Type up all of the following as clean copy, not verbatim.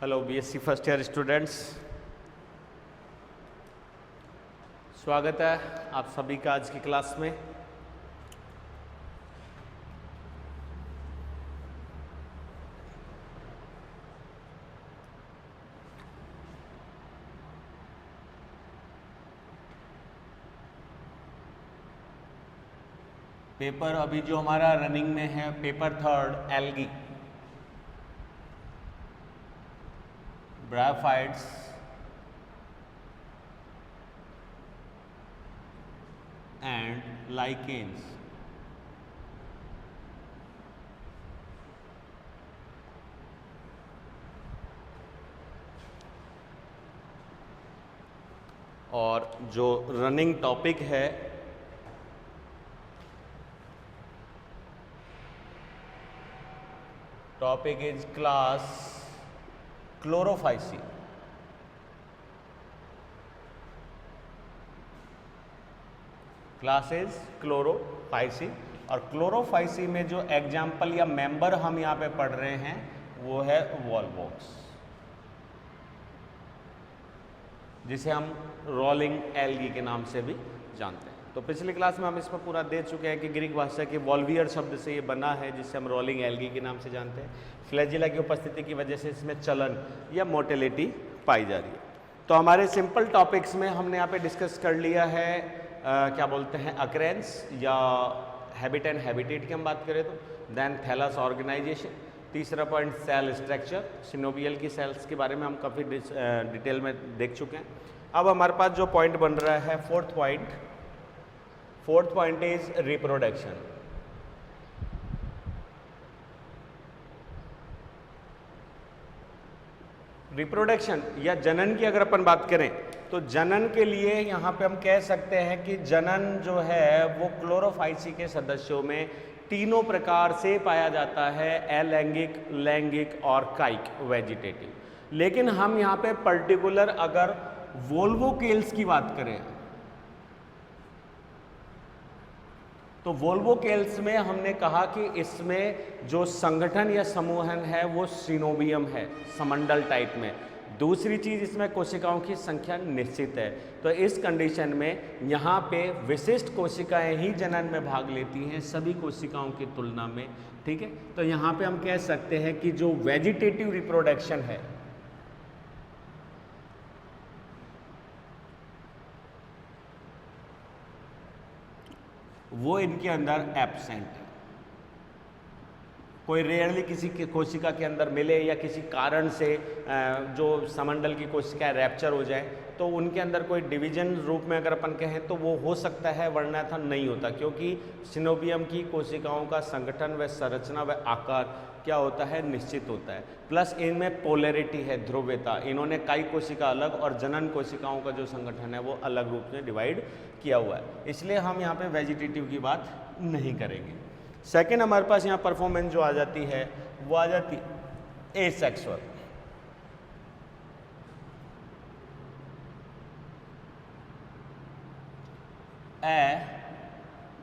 Hello BSc first year students, स्वागत है आप सभी का आज की क्लास में। पेपर अभी जो हमारा रनिंग में है, paper third algae, bryophytes and lichens. और जो रनिंग टॉपिक है topic is class Chlorophyceae. Class is Chlorophyceae और क्लोरोफाइसी में जो एग्जाम्पल या मेंबर हम यहाँ पे पढ़ रहे हैं वो है वॉलवॉक्स, जिसे हम रोलिंग एल्गी के नाम से भी जानते हैं। तो पिछली क्लास में हम इस पर पूरा दे चुके हैं कि ग्रीक भाषा के वॉल्वियर शब्द से ये बना है, जिसे हम रोलिंग एल्गी के नाम से जानते हैं। फ्लैजिला की उपस्थिति की वजह से इसमें चलन या मोटिलिटी पाई जा रही है। तो हमारे सिंपल टॉपिक्स में हमने यहाँ पे डिस्कस कर लिया है क्या बोलते हैं अक्रेंस या हैबिट एंड हैबिटेट की हम बात करें तो, देन थैलस ऑर्गेनाइजेशन, तीसरा पॉइंट सेल स्ट्रक्चर, सिनोवियल की सेल्स के बारे में हम काफ़ी डिटेल में देख चुके हैं। अब हमारे पास जो पॉइंट बन रहा है fourth point is reproduction. Reproduction या जनन की अगर अपन बात करें तो जनन के लिए यहाँ पे हम कह सकते हैं कि जनन जो है वो क्लोरोफाइसी के सदस्यों में तीनों प्रकार से पाया जाता है, अलैंगिक, लैंगिक और कायिक वेजिटेटिव। लेकिन हम यहाँ पे पर्टिकुलर अगर वोल्वोकेल्स की बात करें तो वोल्वोकेल्स में हमने कहा कि इसमें जो संगठन या समूहन है वो सिनोबियम है, समंडल टाइप में। दूसरी चीज, इसमें कोशिकाओं की संख्या निश्चित है। तो इस कंडीशन में यहाँ पे विशिष्ट कोशिकाएं ही जनन में भाग लेती हैं सभी कोशिकाओं की तुलना में, ठीक है। तो यहाँ पे हम कह सकते हैं कि जो वेजिटेटिव रिप्रोडक्शन है वो इनके अंदर एब्सेंट है। कोई रेयरली किसी कोशिका के अंदर मिले या किसी कारण से जो समंडल की कोशिकाएं रैप्चर हो जाए तो उनके अंदर कोई डिवीजन रूप में अगर अपन कहें तो वो हो सकता है, वरना था नहीं होता, क्योंकि सिनोबियम की कोशिकाओं का संगठन व संरचना व आकार क्या होता है, निश्चित होता है। प्लस इनमें पोलैरिटी है, ध्रुवीयता। इन्होंने काई कोशिका अलग और जनन कोशिकाओं का जो संगठन है वो अलग रूप में डिवाइड किया हुआ है, इसलिए हम यहाँ पे वेजिटेटिव की बात नहीं करेंगे। सेकेंड हमारे पास यहाँ परफॉर्मेंस जो आ जाती है वो आ जाती है एसेक्सुअल।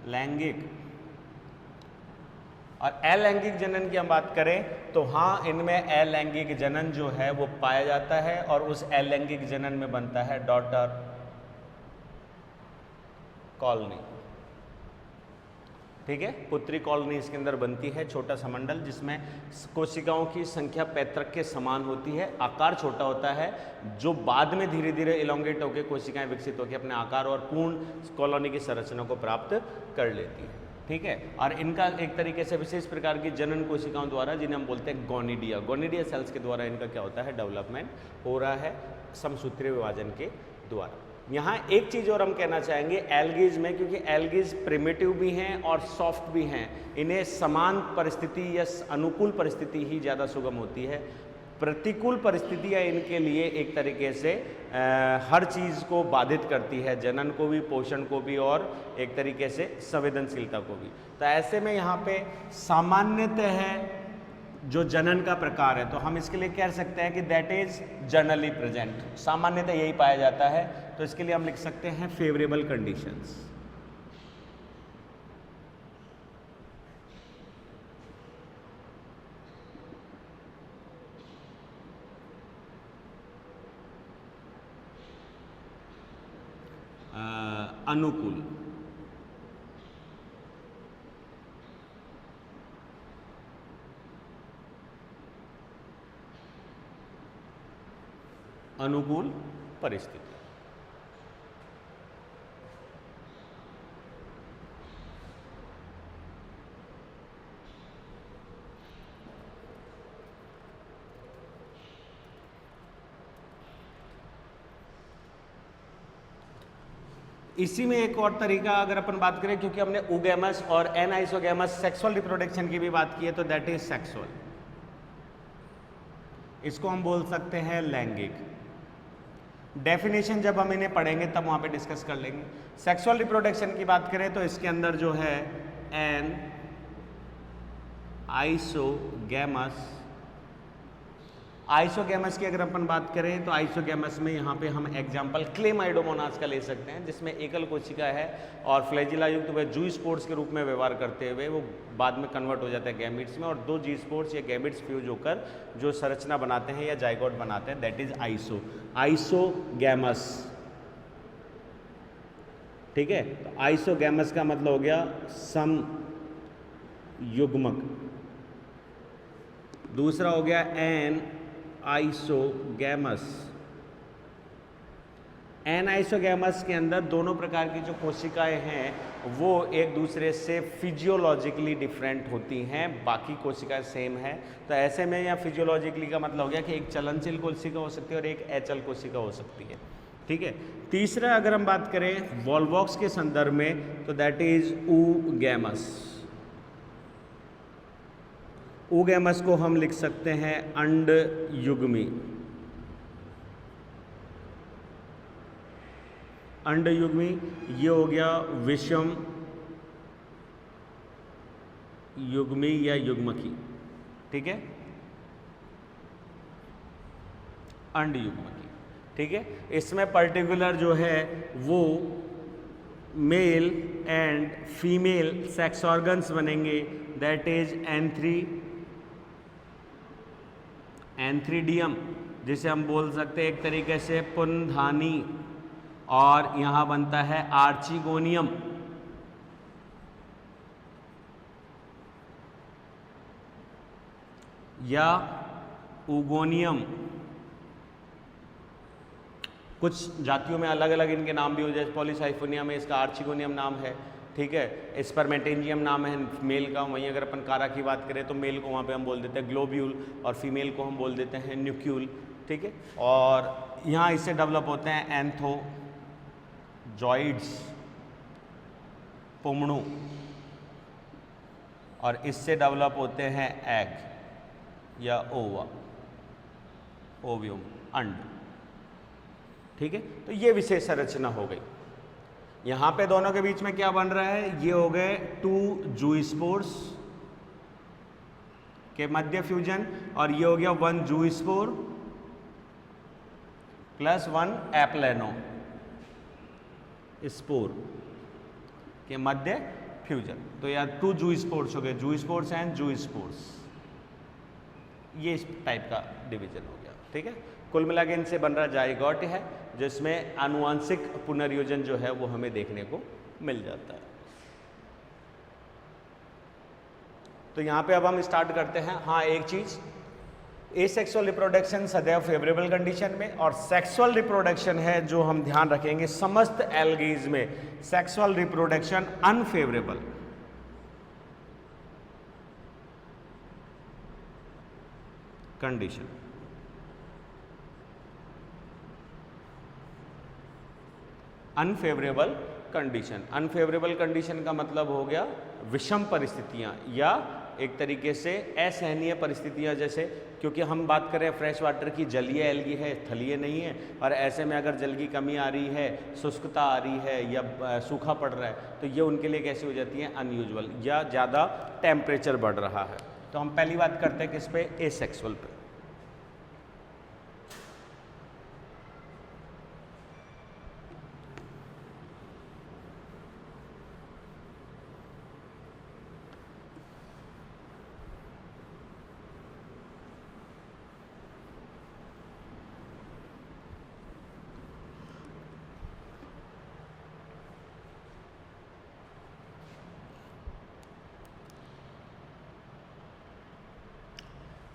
अलैंगिक और अलैंगिक जनन की हम बात करें तो हाँ, इनमें अलैंगिक जनन जो है वो पाया जाता है और उस अलैंगिक जनन में बनता है डॉटर कॉलोनी, ठीक है। पुत्री कॉलोनी इसके अंदर बनती है, छोटा समंडल जिसमें कोशिकाओं की संख्या पैतृक के समान होती है, आकार छोटा होता है, जो बाद में धीरे धीरे इलोंगेट होकर कोशिकाएं विकसित होकर अपने आकार और पूर्ण कॉलोनी की संरचना को प्राप्त कर लेती है, ठीक है। और इनका एक तरीके से विशेष प्रकार की जनन कोशिकाओं द्वारा, जिन्हें हम बोलते हैं गोनिडिया सेल्स के द्वारा इनका क्या होता है, डेवलपमेंट हो रहा है समसूत्रीय विभाजन के द्वारा। यहाँ एक चीज़ और हम कहना चाहेंगे एल्गीज में, क्योंकि एल्गीज प्रिमिटिव भी हैं और सॉफ्ट भी हैं, इन्हें समान परिस्थिति या अनुकूल परिस्थिति ही ज़्यादा सुगम होती है। प्रतिकूल परिस्थितियाँ इनके लिए एक तरीके से हर चीज़ को बाधित करती है, जनन को भी, पोषण को भी और एक तरीके से संवेदनशीलता को भी। तो ऐसे में यहाँ पे सामान्यतः है जो जनन का प्रकार है तो हम इसके लिए कह सकते हैं कि दैट इज जनरली प्रेजेंट, सामान्यतः यही पाया जाता है। तो इसके लिए हम लिख सकते हैं फेवरेबल कंडीशंस। अनुकूल। अनुकूल परिस्थिति। इसी में एक और तरीका अगर अपन बात करें, क्योंकि हमने ओगैमस और एनाइसोगैमस सेक्सुअल रिप्रोडक्शन की भी बात की है, तो दैट इज सेक्सुअल। इसको हम बोल सकते हैं लैंगिक। डेफिनेशन जब हम इन्हें पढ़ेंगे तब वहां पे डिस्कस कर लेंगे। सेक्सुअल रिप्रोडक्शन की बात करें तो इसके अंदर जो है एन आइसोगैमस, आइसोगैमस की अगर अपन बात करें तो आइसोगैमस में यहाँ पे हम एग्जाम्पल क्लेमाइडोमोनास का ले सकते हैं, जिसमें एकल कोशिका है और फ्लैजिला युक्त वह जू स्पोर्ट्स के रूप में व्यवहार करते हुए वो बाद में कन्वर्ट हो जाता है गैमिट्स में, और दो जी स्पोर्ट्स या गैमिट्स फ्यूज होकर जो संरचना बनाते हैं या जाइगोट बनाते हैं, दैट इज आइसोगैमस। ठीक है, तो आइसोगैमस का मतलब हो गया समयुग्मक। दूसरा हो गया एन आइसोगैमस। एन आइसोगैमस के अंदर दोनों प्रकार की जो कोशिकाएं हैं वो एक दूसरे से फिजियोलॉजिकली डिफरेंट होती हैं, बाकी कोशिकाएं सेम है। तो ऐसे में या फिजियोलॉजिकली का मतलब हो गया कि एक चलनशील कोशिका हो सकती है और एक अचल कोशिका हो सकती है। ठीक है, तीसरा अगर हम बात करें वॉल्वॉक्स के संदर्भ में तो दैट इज oogamous। oogamous को हम लिख सकते हैं अंडयुग्मी। अंडयुग्मी ये हो गया विषम युग्मी या युग्मकी। ठीक है, अंडयुग्मकी। ठीक है, इसमें पर्टिकुलर जो है वो male and female sex organs बनेंगे, दैट इज एंथ्रीडियम, जिसे हम बोल सकते हैं एक तरीके से पुनधानी, और यहां बनता है आर्चिगोनियम। या उगोनियम। कुछ जातियों में अलग अलग इनके नाम भी हो, जैसे पॉलीसाइफोनिया में इसका आर्चिगोनियम नाम है। ठीक है, स्पर्मेटेंजियम नाम है मेल का। वहीं अगर अपन कारा की बात करें तो मेल को वहाँ पे हम बोल देते हैं ग्लोब्यूल और फीमेल को हम बोल देते हैं न्यूक्यूल। ठीक है, और यहाँ इससे डेवलप होते हैं एंथोजॉइड्स, पुमणु, और इससे डेवलप होते हैं एग या ओवा, ओव्यूम, अंड। ठीक है, तो ये विशेष संरचना हो गई। यहां पे दोनों के बीच में क्या बन रहा है, ये हो गए 2 जूस्पोर्स के मध्य फ्यूजन, और ये हो गया 1 जूस्पोर प्लस 1 एप्लेनो स्पोर के मध्य फ्यूजन। तो यार 2 जूस्पोर्स हो गए, जूस्पोर्स एंड जूस्पोर्स, ये इस टाइप का डिवीजन हो गया। ठीक है, कुल मिला के इनसे बन रहा जाइगोट है, जिसमें आनुवंशिक पुनर्योजन जो है वो हमें देखने को मिल जाता है। तो यहाँ पे अब हम स्टार्ट करते हैं। हाँ, एक चीज, एसेक्सुअल रिप्रोडक्शन सदैव फेवरेबल कंडीशन में, और सेक्सुअल रिप्रोडक्शन है जो हम ध्यान रखेंगे समस्त एल्गीज में, sexual reproduction unfavourable. Condition unfavourable condition. Unfavourable condition का मतलब हो गया विषम परिस्थितियां या एक तरीके से असहनीय परिस्थितियां, जैसे क्योंकि हम बात करें फ्रेश वाटर की, जलीय एल्गी है, थलीय नहीं है, और ऐसे में अगर जल की कमी आ रही है, शुष्कता आ रही है या सूखा पड़ रहा है, तो ये उनके लिए कैसी हो जाती है, अनयूजुअल, या ज़्यादा टेम्परेचर बढ़ रहा है। तो हम पहली बात करते हैं किस पे, एसेक्सुअल पे।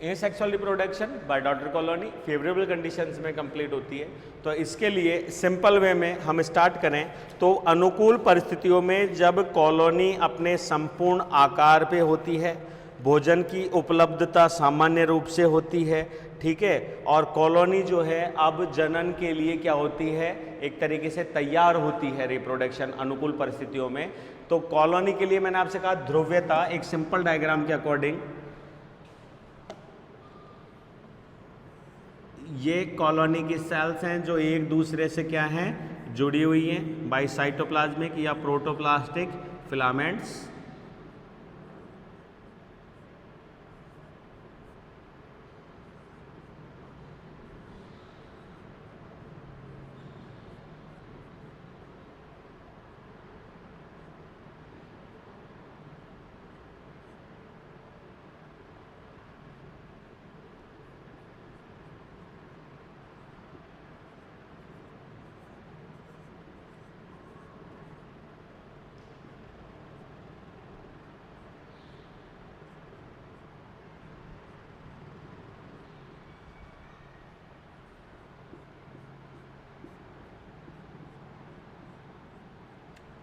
Asexual reproduction by daughter colony favourable conditions में कंप्लीट होती है। तो इसके लिए सिंपल वे में हम स्टार्ट करें तो अनुकूल परिस्थितियों में जब कॉलोनी अपने संपूर्ण आकार पे होती है, भोजन की उपलब्धता सामान्य रूप से होती है, ठीक है, और कॉलोनी जो है अब जनन के लिए क्या होती है, एक तरीके से तैयार होती है रिप्रोडक्शन अनुकूल परिस्थितियों में। तो कॉलोनी के लिए मैंने आपसे कहा ध्रुव्यता, एक सिंपल डायग्राम के अकॉर्डिंग ये कॉलोनी की सेल्स हैं जो एक दूसरे से क्या हैं, जुड़ी हुई हैं बाय साइटोप्लाज्मिक या प्रोटोप्लास्टिक फिलामेंट्स।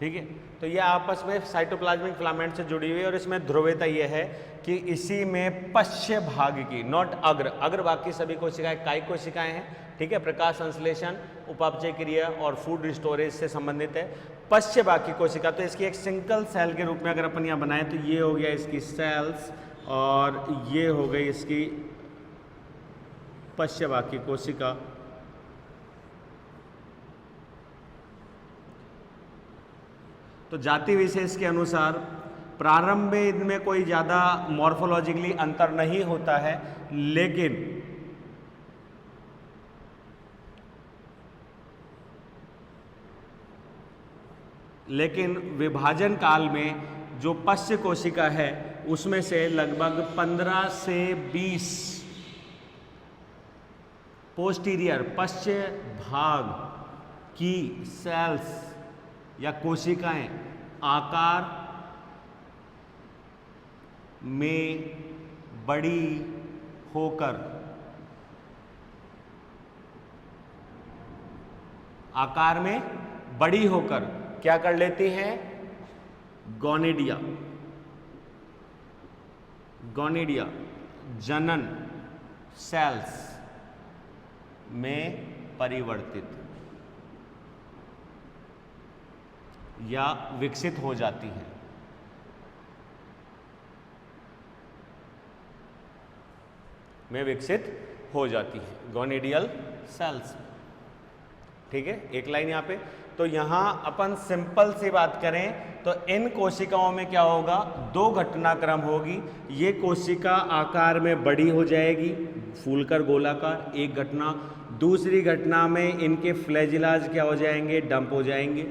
ठीक है, तो ये आपस में साइटोप्लाज्मिक फिलामेंट से जुड़ी हुई है और इसमें ध्रुवीयता ये है कि इसी में पश्च भाग की, नॉट अग्र, अग्र भाग की सभी कोशिकाएं कायिक कोशिकाएं हैं, ठीक है, प्रकाश संश्लेषण, उपापचय क्रिया और फूड स्टोरेज से संबंधित है। पश्च भाग की कोशिका तो इसकी एक सिंगल सेल के रूप में अगर अपन यहाँ बनाए तो ये हो गया इसकी सेल्स और ये हो गई इसकी पश्च भाग की कोशिका। तो जाति विशेष के अनुसार प्रारंभ में इनमें कोई ज़्यादा मॉर्फोलॉजिकली अंतर नहीं होता है, लेकिन विभाजन काल में जो पश्च कोशिका है उसमें से लगभग 15 से 20 पोस्टीरियर पश्च भाग की सेल्स या कोशिकाएं आकार में बड़ी होकर क्या कर लेती हैं, गोनिडिया जनन सेल्स में परिवर्तित या विकसित हो जाती है। गोनिडियल सेल्स, ठीक है, एक लाइन यहाँ पे। तो यहाँ अपन सिंपल सी बात करें तो इन कोशिकाओं में क्या होगा, दो घटनाक्रम होगी। ये कोशिका आकार में बड़ी हो जाएगी, फूलकर गोलाकार, एक घटना। दूसरी घटना में इनके फ्लैजिलाज क्या हो जाएंगे, डंप हो जाएंगे।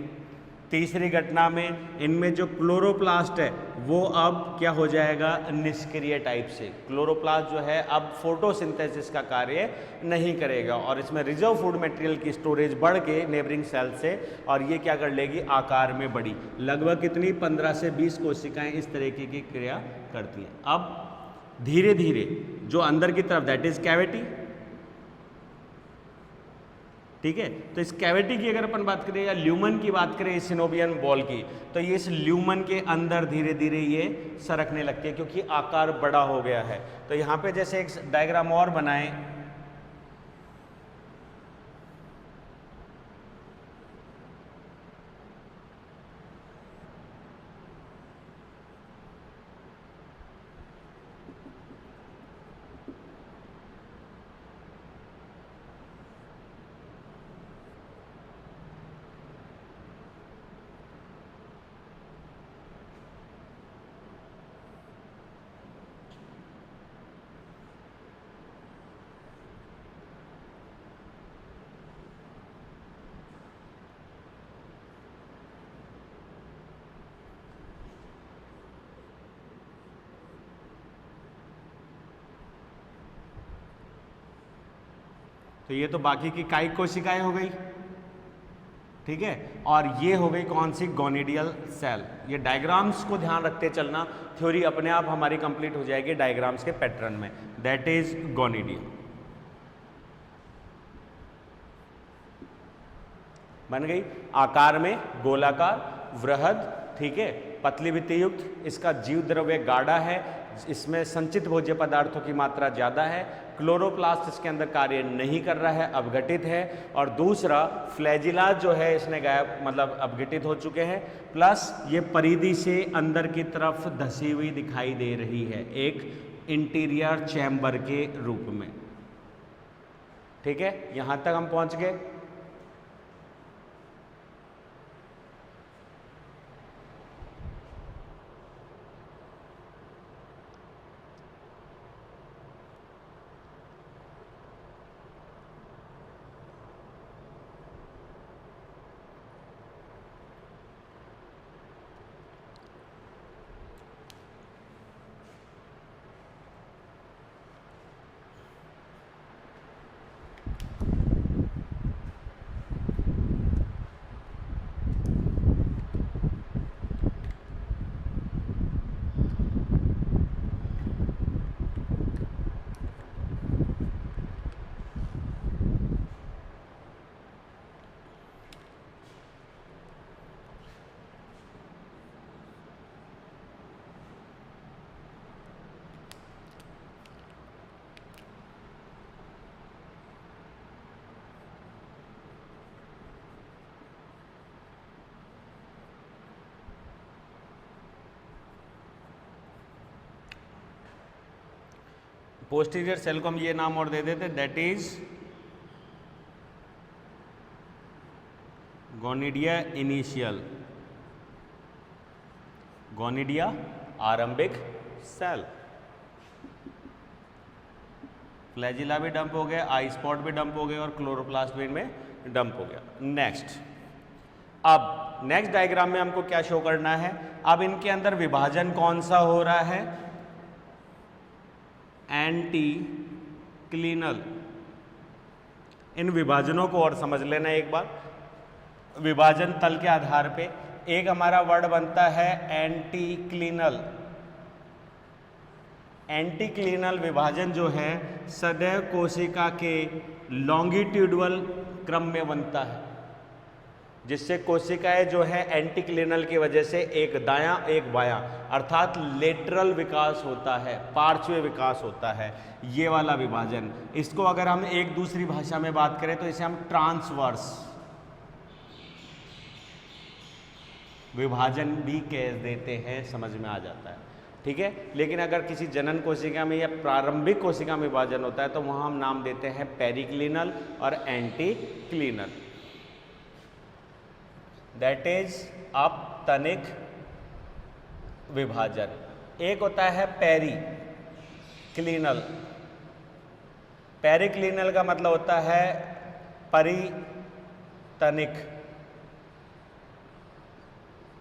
तीसरी घटना में इनमें जो क्लोरोप्लास्ट है वो अब क्या हो जाएगा, निष्क्रिय टाइप से। क्लोरोप्लास्ट जो है अब फोटोसिंथेसिस का कार्य नहीं करेगा और इसमें रिजर्व फूड मटेरियल की स्टोरेज बढ़ के नेबरिंग सेल से, और ये क्या कर लेगी, आकार में बड़ी। लगभग कितनी, 15 से 20 कोशिकाएं इस तरीके की क्रिया करती हैं। अब धीरे धीरे जो अंदर की तरफ, दैट इज कैविटी, ठीक है, तो इस कैविटी की अगर अपन बात करें या ल्यूमन की बात करें, इस सिनोवियन बॉल की, तो ये इस ल्यूमन के अंदर धीरे धीरे ये सरकने लगती है क्योंकि आकार बड़ा हो गया है। तो यहाँ पे जैसे एक डायग्राम और बनाएं, तो ये तो बाकी की कायिक कोशिकाएं हो गई, ठीक है। और ये हो गई कौन सी, गोनिडियल सेल। ये डायग्राम्स को ध्यान रखते चलना, थ्योरी अपने आप हमारी कंप्लीट हो जाएगी डायग्राम्स के पैटर्न में। That is gonidia. बन गई आकार में गोलाकार, वृहद, ठीक है, पतली भित्ति युक्त। इसका जीव द्रव्य गाढ़ा है, इसमें संचित भोज्य पदार्थों की मात्रा ज़्यादा है। क्लोरोप्लास्ट इसके अंदर कार्य नहीं कर रहा है, अपघटित है। और दूसरा फ्लैजिला जो है इसने गायब, मतलब अपघटित हो चुके हैं। प्लस ये परिधि से अंदर की तरफ धसी हुई दिखाई दे रही है, एक इंटीरियर चैम्बर के रूप में। ठीक है, यहां तक हम पहुंच गए। पोस्टीरियर सेल को हम ये नाम और दे देते, दैट इज गोनिडिया इनिशियल, गोनिडिया आरंभिक सेल। फ्लैजिला भी डंप हो गया, आई स्पॉट भी डंप हो गया और क्लोरोप्लास्ट भी इनमें डंप हो गया। नेक्स्ट, अब नेक्स्ट डायग्राम में हमको क्या शो करना है, अब इनके अंदर विभाजन कौन सा हो रहा है, एंटी क्लीनल। इन विभाजनों को और समझ लेना एक बार। विभाजन तल के आधार पे एक हमारा वर्ड बनता है एंटी क्लीनल। एंटी क्लीनल विभाजन जो है सदैव कोशिका के लॉन्गिट्यूडल क्रम में बनता है, जिससे कोशिकाएं जो है एंटी क्लीनल की वजह से एक दायां एक बायां अर्थात लेटरल विकास होता है, पार्श्व विकास होता है, ये वाला विभाजन। इसको अगर हम एक दूसरी भाषा में बात करें तो इसे हम ट्रांसवर्स विभाजन भी कह देते हैं, समझ में आ जाता है, ठीक है। लेकिन अगर किसी जनन कोशिका में या प्रारंभिक कोशिका में विभाजन होता है तो वहां हम नाम देते हैं पेरिक्लिनल और एंटी क्लीनल। दैट इज अपतनिक विभाजन। एक होता है पेरी क्लीनल। पेरिक्लिनल का मतलब होता है परितनिक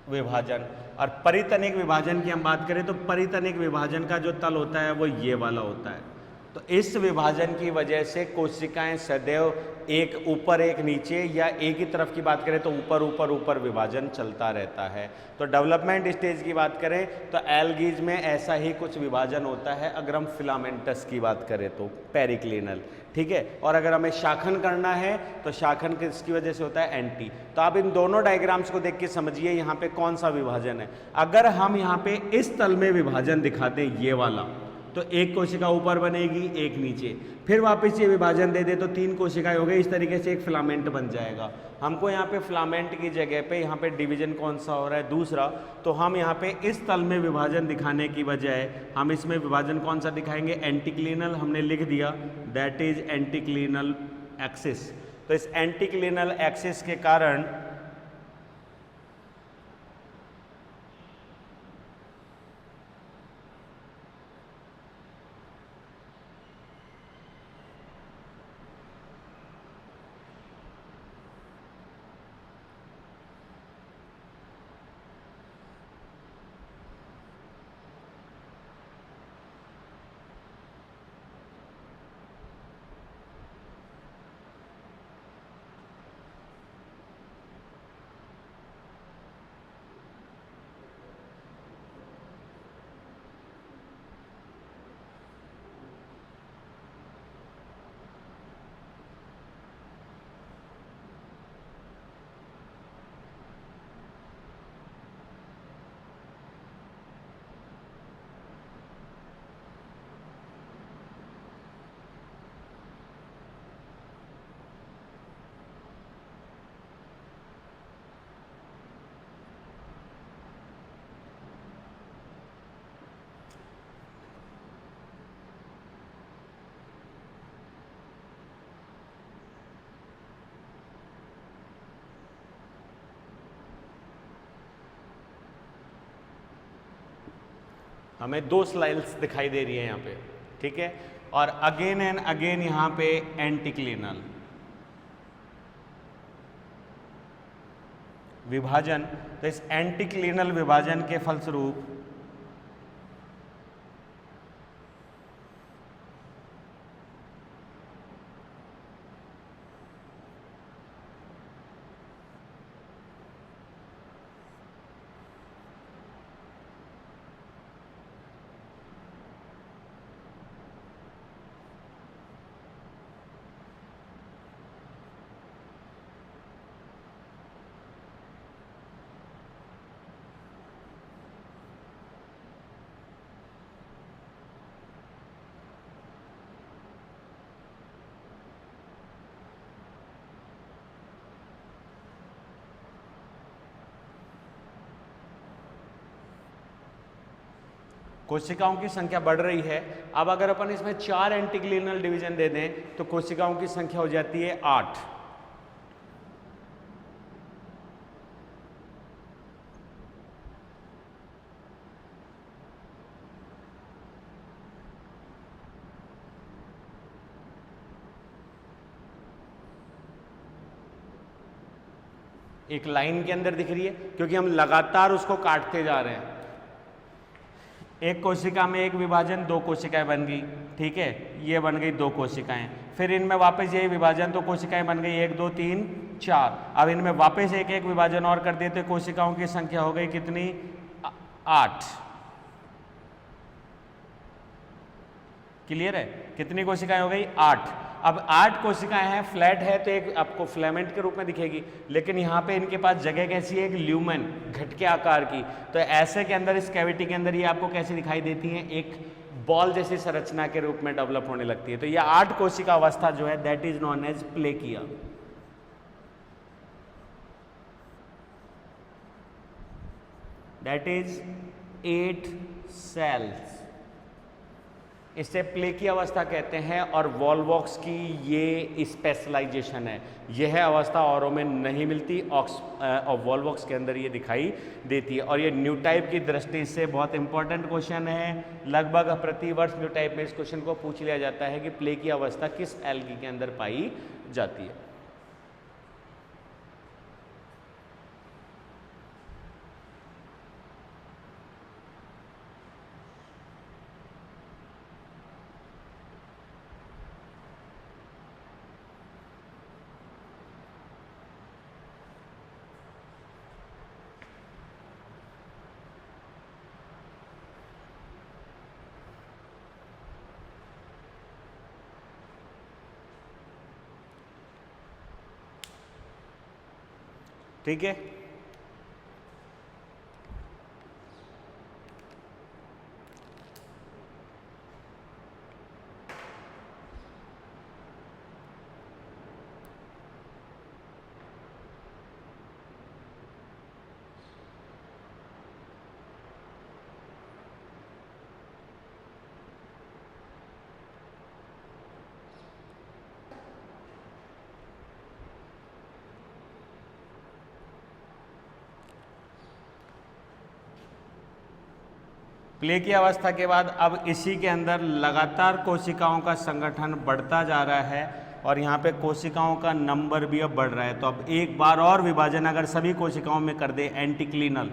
विभाजन। और परितनिक विभाजन की हम बात करें तो परितनिक विभाजन का जो तल होता है वो ये वाला होता है। तो इस विभाजन की वजह से कोशिकाएं सदैव एक ऊपर एक नीचे या एक ही तरफ की बात करें तो ऊपर ऊपर ऊपर विभाजन चलता रहता है। तो डेवलपमेंट स्टेज की बात करें तो एल्गीज में ऐसा ही कुछ विभाजन होता है। अगर हम फिलामेंटस की बात करें तो पेरिक्लिनल, ठीक है। और अगर हमें शाखन करना है तो शाखन किसकी वजह से होता है, एंटी। तो आप इन दोनों डायग्राम्स को देख के समझिए यहाँ पे कौन सा विभाजन है। अगर हम यहाँ पे इस तल में विभाजन दिखाते हैं ये वाला, तो एक कोशिका ऊपर बनेगी एक नीचे, फिर वापस ये विभाजन दे दे तो तीन कोशिकाएं हो गई। इस तरीके से एक फिलामेंट बन जाएगा। हमको यहाँ पे फिलामेंट की जगह पे यहाँ पे डिवीजन कौन सा हो रहा है, दूसरा। तो हम यहाँ पे इस तल में विभाजन दिखाने की बजाय हम इसमें विभाजन कौन सा दिखाएंगे, एंटीक्लिनल। हमने लिख दिया दैट इज एंटीक्लिनल एक्सिस। तो इस एंटीक्लिनल एक्सिस के कारण हमें 2 स्लाइड्स दिखाई दे रही है यहाँ पे, ठीक है। और अगेन एंड अगेन यहाँ पे एंटीक्लिनल विभाजन। तो इस एंटीक्लिनल विभाजन के फलस्वरूप कोशिकाओं की संख्या बढ़ रही है। अब अगर अपन इसमें 4 एंटीक्लिनल डिवीजन दे दें तो कोशिकाओं की संख्या हो जाती है 8। एक लाइन के अंदर दिख रही है क्योंकि हम लगातार उसको काटते जा रहे हैं। एक कोशिका में एक विभाजन, 2 कोशिकाएं बन गई, ठीक है, ये बन गई 2 कोशिकाएं। फिर इनमें वापस यही विभाजन, तो कोशिकाएं बन गई 1 2 3 4। अब इनमें वापस एक एक विभाजन और कर दिए तो कोशिकाओं की संख्या हो गई कितनी? 8। क्लियर है? कितनी कोशिकाएं हो गई? 8। अब 8 कोशिकाएं हैं, फ्लैट है तो एक आपको फिलामेंट के रूप में दिखेगी, लेकिन यहाँ पे इनके पास जगह कैसी है? एक ल्यूमेन, घटके आकार की। तो ऐसे के अंदर, इस कैविटी के अंदर ये आपको कैसे दिखाई देती हैं? एक बॉल जैसी संरचना के रूप में डेवलप होने लगती है। तो ये 8 कोशिका अवस्था जो है that is known as plakea. That is 8 cells, इसे प्लेकी अवस्था कहते हैं। और वॉल्वॉक्स की ये स्पेशलाइजेशन है, यह अवस्था औरों में नहीं मिलती, और वॉल्वॉक्स के अंदर ये दिखाई देती है। और ये न्यू टाइप की दृष्टि से बहुत इंपॉर्टेंट क्वेश्चन है। लगभग प्रति वर्ष न्यू टाइप में इस क्वेश्चन को पूछ लिया जाता है कि प्लेकी अवस्था किस एल्गी के अंदर पाई जाती है। ठीक है, प्ले की अवस्था के बाद अब इसी के अंदर लगातार कोशिकाओं का संगठन बढ़ता जा रहा है और यहाँ पे कोशिकाओं का नंबर भी अब बढ़ रहा है। तो अब एक बार और विभाजन अगर सभी कोशिकाओं में कर दे एंटीक्लिनल,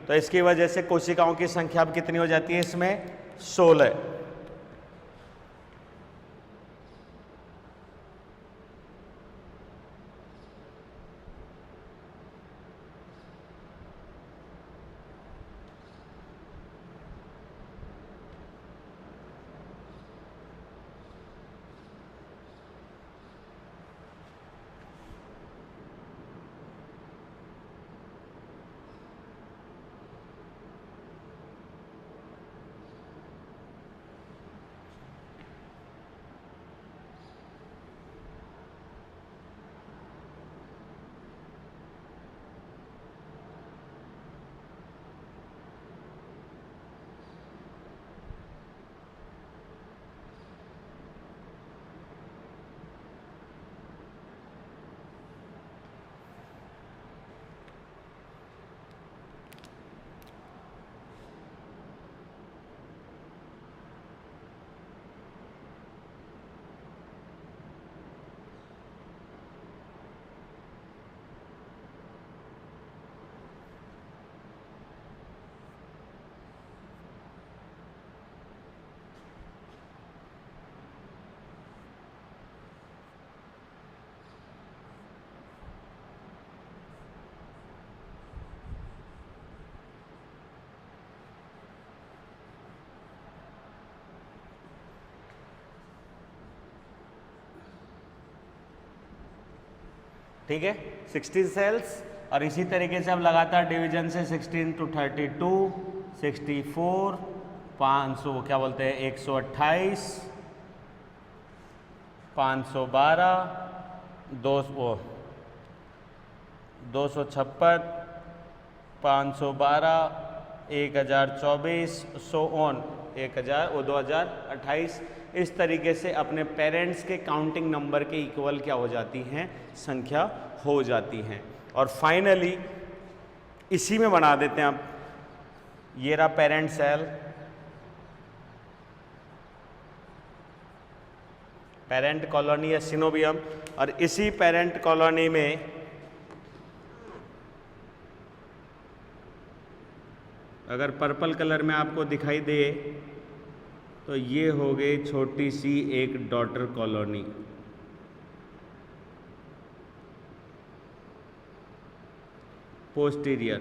तो इसकी वजह से कोशिकाओं की संख्या अब कितनी हो जाती है? इसमें 16। ठीक है, 16 सेल्स। और इसी तरीके से अब लगातार डिवीजन से 16 to 32, 64, 500 क्या बोलते हैं 128, 512, 256, 512, 1024, 2028, इस तरीके से अपने पेरेंट्स के काउंटिंग नंबर के इक्वल क्या हो जाती हैं, संख्या हो जाती हैं। और फाइनली इसी में बना देते हैं आप, ये रहा पेरेंट सेल, पेरेंट कॉलोनी या सिनोबियम। और इसी पेरेंट कॉलोनी में अगर पर्पल कलर में आपको दिखाई दे तो ये हो गई छोटी सी एक daughter colony. Posterior,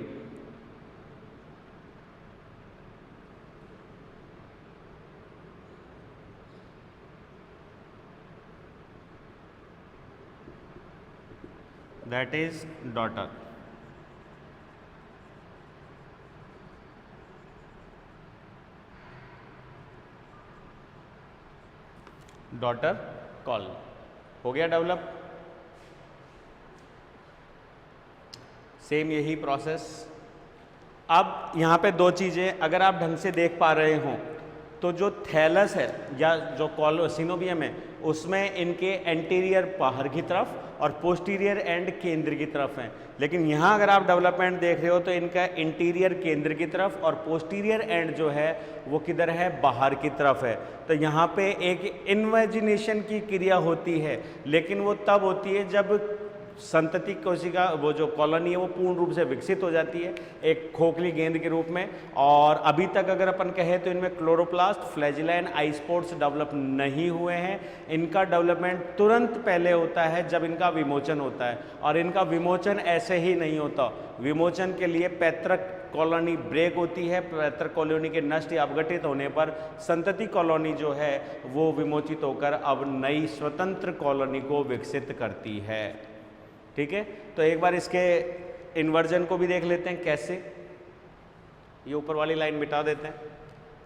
that is daughter. Daughter call हो गया डेवलप। सेम यही प्रोसेस। अब यहाँ पे दो चीज़ें अगर आप ढंग से देख पा रहे हो तो जो थैलस है या जो सिनोबियम है उसमें इनके एंटीरियर बाहर की तरफ और पोस्टीरियर एंड केंद्र की तरफ है। लेकिन यहाँ अगर आप डेवलपमेंट देख रहे हो तो इनका इंटीरियर केंद्र की तरफ और पोस्टीरियर एंड जो है वो किधर है, बाहर की तरफ है। तो यहाँ पे एक इन्वेजिनेशन की क्रिया होती है, लेकिन वो तब होती है जब संतति कोशिका वो जो कॉलोनी है वो पूर्ण रूप से विकसित हो जाती है एक खोखली गेंद के रूप में। और अभी तक अगर अपन कहें तो इनमें chloroplast, flagella and I spots develop नहीं हुए हैं। इनका डेवलपमेंट तुरंत पहले होता है जब इनका विमोचन होता है, और इनका विमोचन ऐसे ही नहीं होता। विमोचन के लिए पैतृक कॉलोनी ब्रेक होती है। पैतृक कॉलोनी के नष्ट या अपघटित होने पर संतति कॉलोनी जो है वो विमोचित होकर अब नई स्वतंत्र कॉलोनी को विकसित करती है। ठीक है, तो एक बार इसके इन्वर्जन को भी देख लेते हैं कैसे। ये ऊपर वाली लाइन मिटा देते हैं।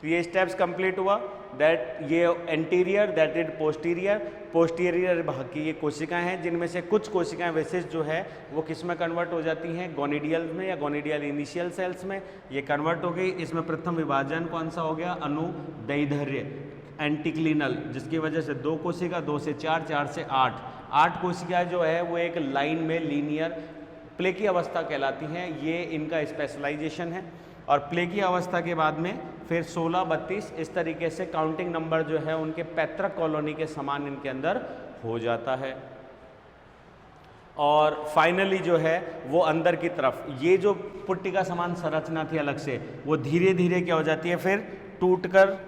तो ये स्टेप्स कंप्लीट हुआ, दैट ये anterior, that is posterior. Posterior भाग की ये कोशिकाएं हैं जिनमें से कुछ कोशिकाएं विशिष्ट जो है वो किस में कन्वर्ट हो जाती हैं, गोनिडियल में या गोनिडियल इनिशियल सेल्स में ये कन्वर्ट हो गई। इसमें प्रथम विभाजन कौन सा हो गया, अनुदैर्ध्य एंटीक्लिनल, जिसकी वजह से 2 कोशिका, 2 से 4, 4 से 8 कोशिकाएं जो है वो एक लाइन में लीनियर प्ले की अवस्था कहलाती हैं। ये इनका स्पेशलाइजेशन है। और प्ले की अवस्था के बाद में फिर 16, 32 इस तरीके से काउंटिंग नंबर जो है उनके पैतृक कॉलोनी के समान इनके अंदर हो जाता है। और फाइनली जो है वो अंदर की तरफ ये जो पुट्टी का समान संरचना थी अलग से, वो धीरे धीरे क्या हो जाती है, फिर टूटकर,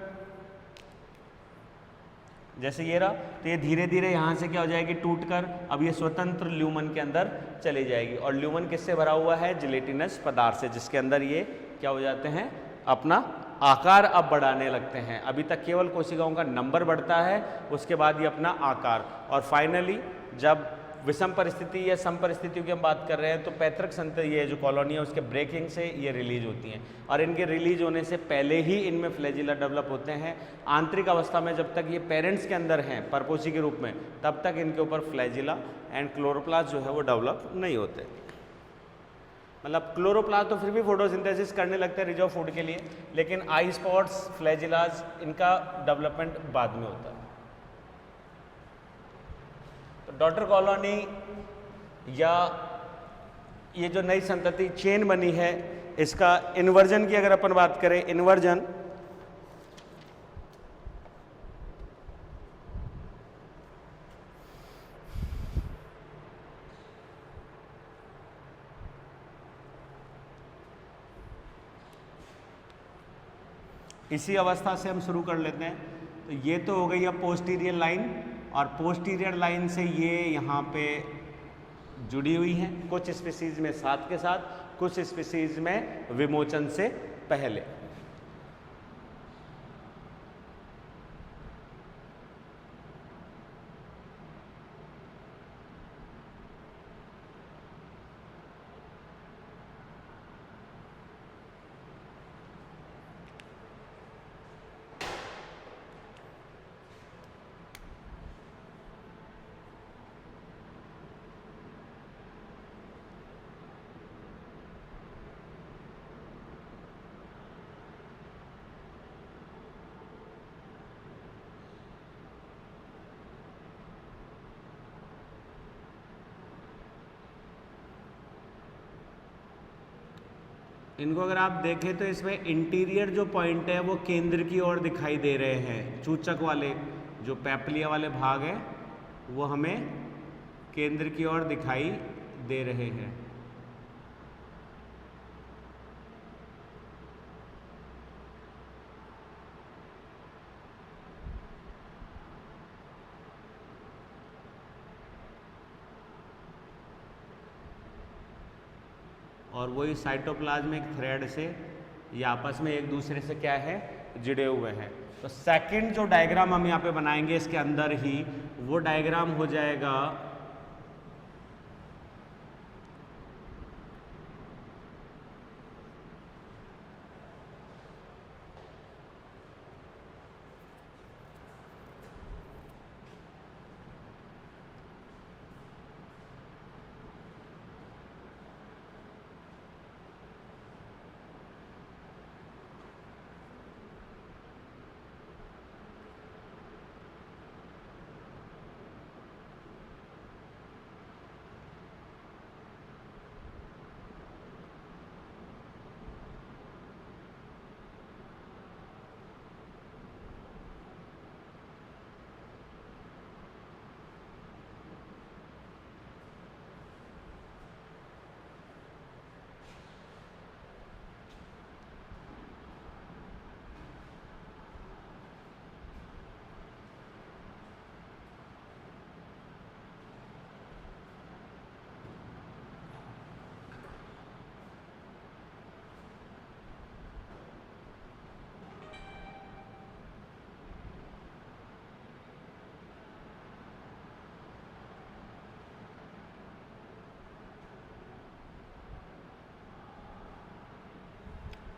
जैसे ये रहा, तो ये धीरे धीरे यहाँ से क्या हो जाएगी, टूटकर अब ये स्वतंत्र ल्यूमन के अंदर चली जाएगी। और ल्यूमन किससे भरा हुआ है, जिलेटिनस पदार्थ से, जिसके अंदर ये क्या हो जाते हैं, अपना आकार अब बढ़ाने लगते हैं। अभी तक केवल कोशिकाओं का नंबर बढ़ता है, उसके बाद ये अपना आकार। और फाइनली जब विषम परिस्थिति या सम परिस्थितियों की हम बात कर रहे हैं तो पैतृक संतति ये जो कॉलोनी है उसके ब्रेकिंग से ये रिलीज होती हैं। और इनके रिलीज होने से पहले ही इनमें फ्लैजिला डेवलप होते हैं। आंतरिक अवस्था में जब तक ये पेरेंट्स के अंदर हैं परपोषी के रूप में, तब तक इनके ऊपर फ्लैजिला एंड क्लोरोप्लास्ट जो है वो डेवलप नहीं होते। मतलब क्लोरोप्लास्ट तो फिर भी फोटोसिंथेसिस करने लगते हैं रिजर्व फूड के लिए, लेकिन आई स्पॉट्स, फ्लैजिलाज, इनका डेवलपमेंट बाद में होता है। तो डॉटर कॉलोनी या ये जो नई संतति चेन बनी है, इसका इन्वर्जन की अगर अपन बात करें, इन्वर्जन इसी अवस्था से हम शुरू कर लेते हैं। तो ये तो हो गई अब पोस्टीरियर लाइन, और पोस्टीरियर लाइन से ये यहाँ पे जुड़ी हुई हैं, कुछ स्पीसीज में साथ के साथ, कुछ स्पीसीज में विमोचन से पहले। इनको अगर आप देखें तो इसमें इंटीरियर जो पॉइंट है वो केंद्र की ओर दिखाई दे रहे हैं। चूचक वाले जो पैपलिया वाले भाग हैं वो हमें केंद्र की ओर दिखाई दे रहे हैं। और वही साइटोप्लाज्मिक थ्रेड से ये आपस में एक दूसरे से क्या है, जुड़े हुए हैं। तो सेकंड जो डायग्राम हम यहाँ पे बनाएंगे इसके अंदर ही, वो डायग्राम हो जाएगा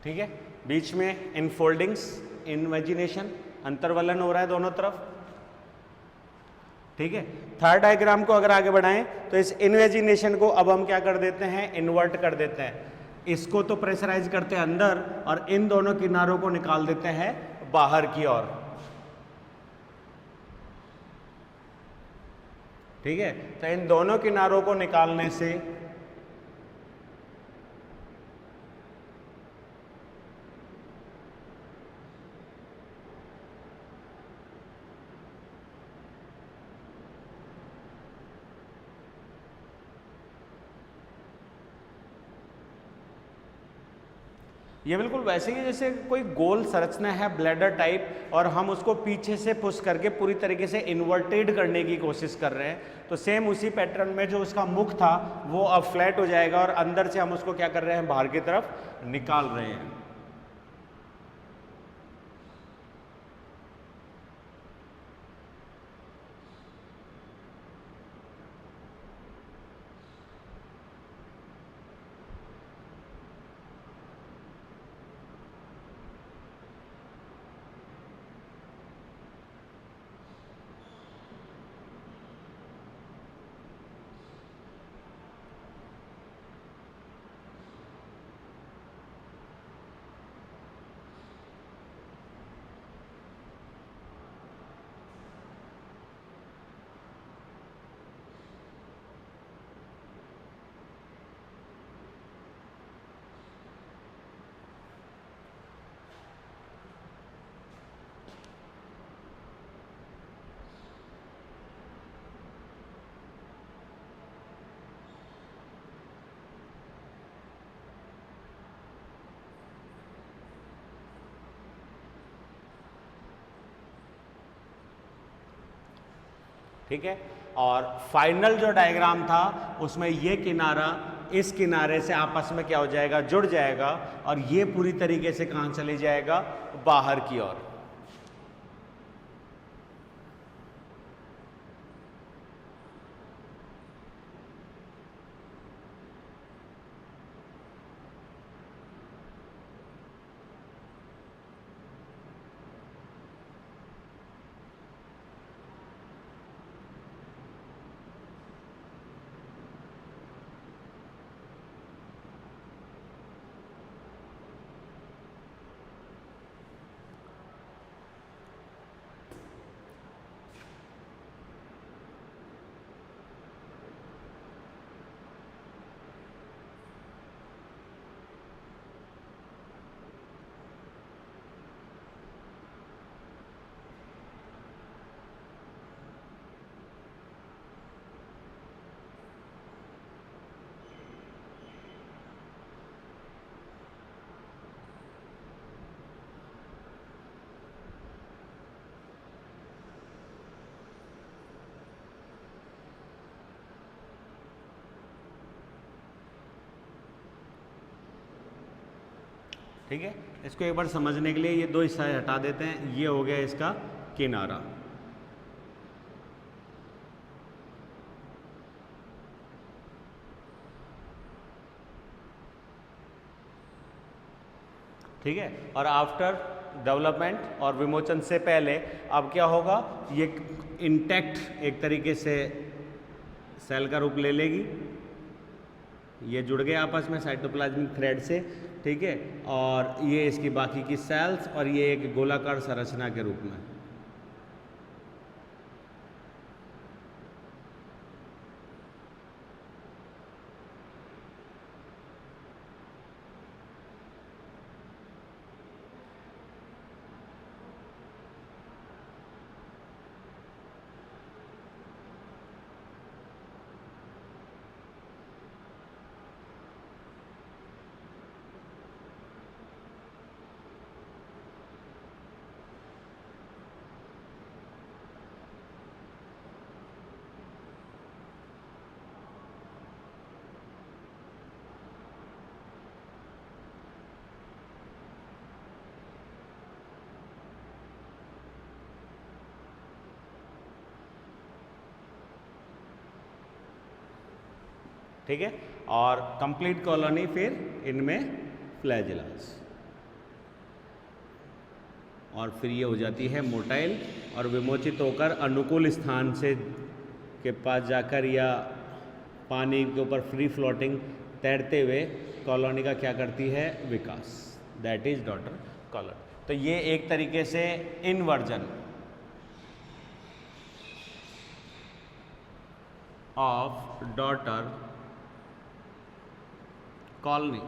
ठीक है, बीच में इनफोल्डिंग्स, इनवेजिनेशन, अंतर्वलन हो रहा है दोनों तरफ। ठीक है, थर्ड डायग्राम को अगर आगे बढ़ाएं तो इस इनवेजिनेशन को अब हम क्या कर देते हैं, इन्वर्ट कर देते हैं। इसको तो प्रेशराइज करते हैं अंदर और इन दोनों किनारों को निकाल देते हैं बाहर की ओर। ठीक है, तो इन दोनों किनारों को निकालने से ये बिल्कुल वैसे ही जैसे कोई गोल संरचना है ब्लैडर टाइप, और हम उसको पीछे से पुश करके पूरी तरीके से इन्वर्टेड करने की कोशिश कर रहे हैं। तो सेम उसी पैटर्न में जो उसका मुख था वो अब फ्लैट हो जाएगा और अंदर से हम उसको क्या कर रहे हैं, बाहर की तरफ निकाल रहे हैं। ठीक है, और फाइनल जो डायग्राम था उसमें ये किनारा इस किनारे से आपस में क्या हो जाएगा, जुड़ जाएगा, और ये पूरी तरीके से कहां चले जाएगा, बाहर की ओर। ठीक है, इसको एक बार समझने के लिए ये दो हिस्सा हटा देते हैं। ये हो गया इसका किनारा, ठीक है। और आफ्टर डेवलपमेंट और विमोचन से पहले अब क्या होगा, ये इंटैक्ट एक तरीके से सेल का रूप ले लेगी। ये जुड़ गए आपस में साइटोप्लाज्मिक थ्रेड से, ठीक है। और ये इसकी बाकी की सेल्स और ये एक गोलाकार संरचना के रूप में। ठीक है। और कंप्लीट कॉलोनी फिर इनमें फ्लैजिलास, और फिर ये हो जाती है मोटाइल और विमोचित होकर अनुकूल स्थान से के पास जाकर या पानी के ऊपर फ्री फ्लोटिंग तैरते हुए कॉलोनी का क्या करती है, विकास। That is daughter colony. तो ये एक तरीके से इनवर्जन ऑफ डॉटर कॉलोनी।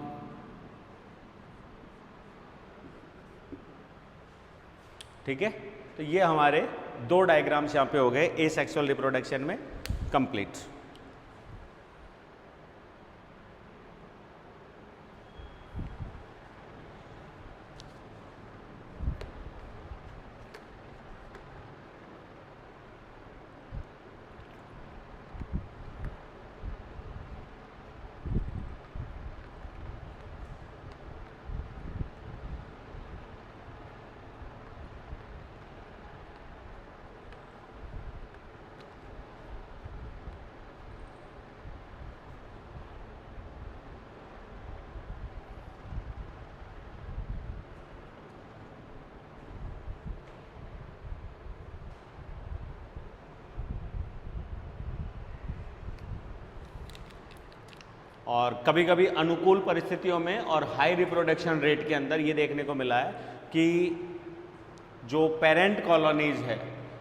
ठीक है, तो ये हमारे दो डायग्राम्स यहाँ पे हो गए एसेक्सुअल रिप्रोडक्शन में कंप्लीट। और कभी कभी अनुकूल परिस्थितियों में और हाई रिप्रोडक्शन रेट के अंदर ये देखने को मिला है कि जो पेरेंट कॉलोनीज है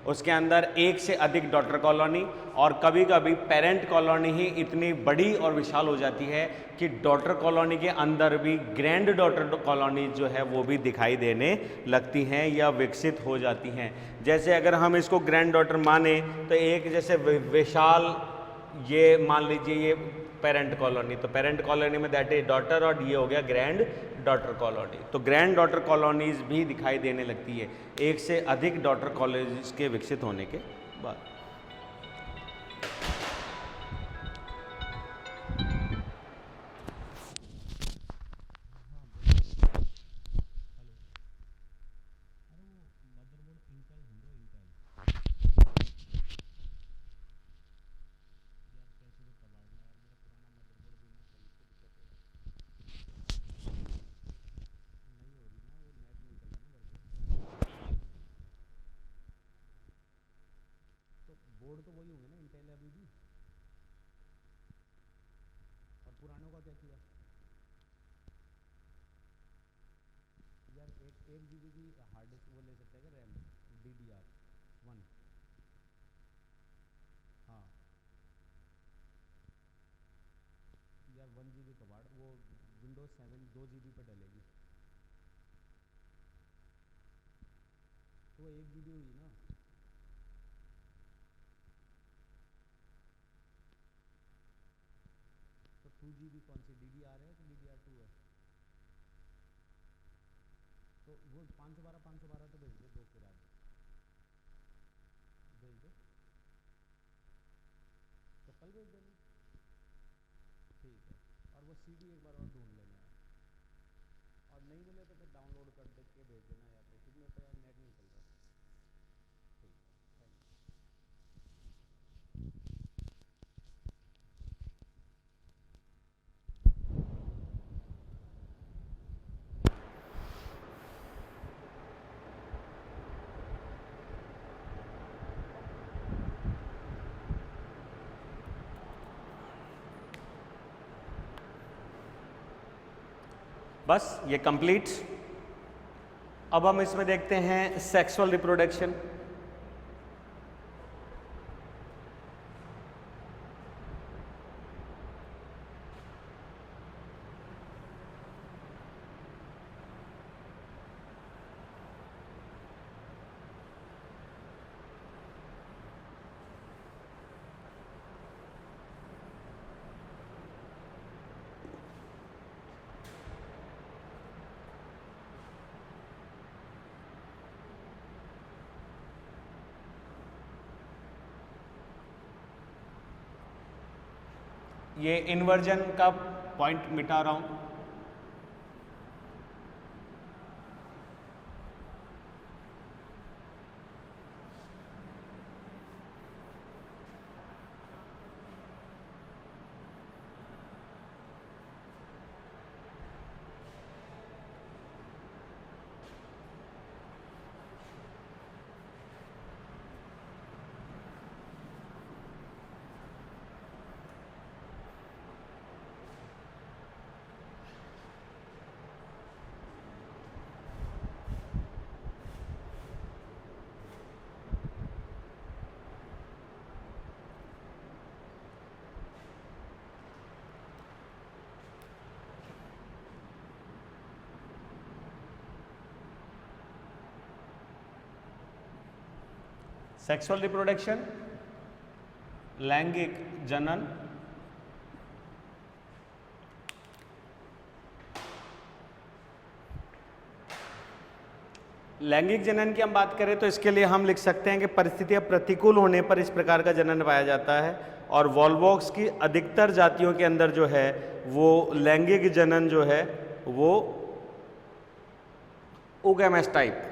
उसके अंदर एक से अधिक डॉटर कॉलोनी, और कभी कभी पेरेंट कॉलोनी ही इतनी बड़ी और विशाल हो जाती है कि डॉटर कॉलोनी के अंदर भी ग्रैंड डॉटर कॉलोनी जो है वो भी दिखाई देने लगती हैं या विकसित हो जाती हैं। जैसे अगर हम इसको ग्रैंड डॉटर माने तो एक जैसे विशाल, ये मान लीजिए ये पेरेंट कॉलोनी, तो पेरेंट कॉलोनी में दैट इज डॉटर, और ये हो गया ग्रैंड डॉटर कॉलोनी। तो ग्रैंड डॉटर कॉलोनीज भी दिखाई देने लगती है एक से अधिक डॉटर कॉलोनीज के विकसित होने के बाद। बोर्ड तो वही होंगे ना, इंटेल अभी भी, और पुरानों का क्या किया यार। एक जीबी की हार्ड डिस्क वो ले सकते हैं क्या, रैम, DDR1। हाँ यार 1 GB कबाड़, वो विंडोज 7 2 GB पे डलेगी, तो 1 GB हुई ना। तो 2 GB कौन सी DDR है कि DDR2 है? तो वो 512 तो भेज दो, दो फिर आज भेज दो, तो कल भेज देना, ठीक है। और वो CD एक बार और ढूंढ लेना, और नहीं मिले तो डाउनलोड कर दे के भेज देना या तो फिर मेरे पास नेट नहीं चल रहा। ठीक है, थैंक यू। बस ये कंप्लीट। अब हम इसमें देखते हैं सेक्सुअल रिप्रोडक्शन। ये इन्वर्जन का पॉइंट मिटा रहा हूं। सेक्सुअल रिप्रोडक्शन, लैंगिक जनन, लैंगिक जनन की हम बात करें तो इसके लिए हम लिख सकते हैं कि परिस्थितियां प्रतिकूल होने पर इस प्रकार का जनन पाया जाता है, और वॉल्वॉक्स की अधिकतर जातियों के अंदर जो है वो लैंगिक जनन जो है वो ओगैमस टाइप।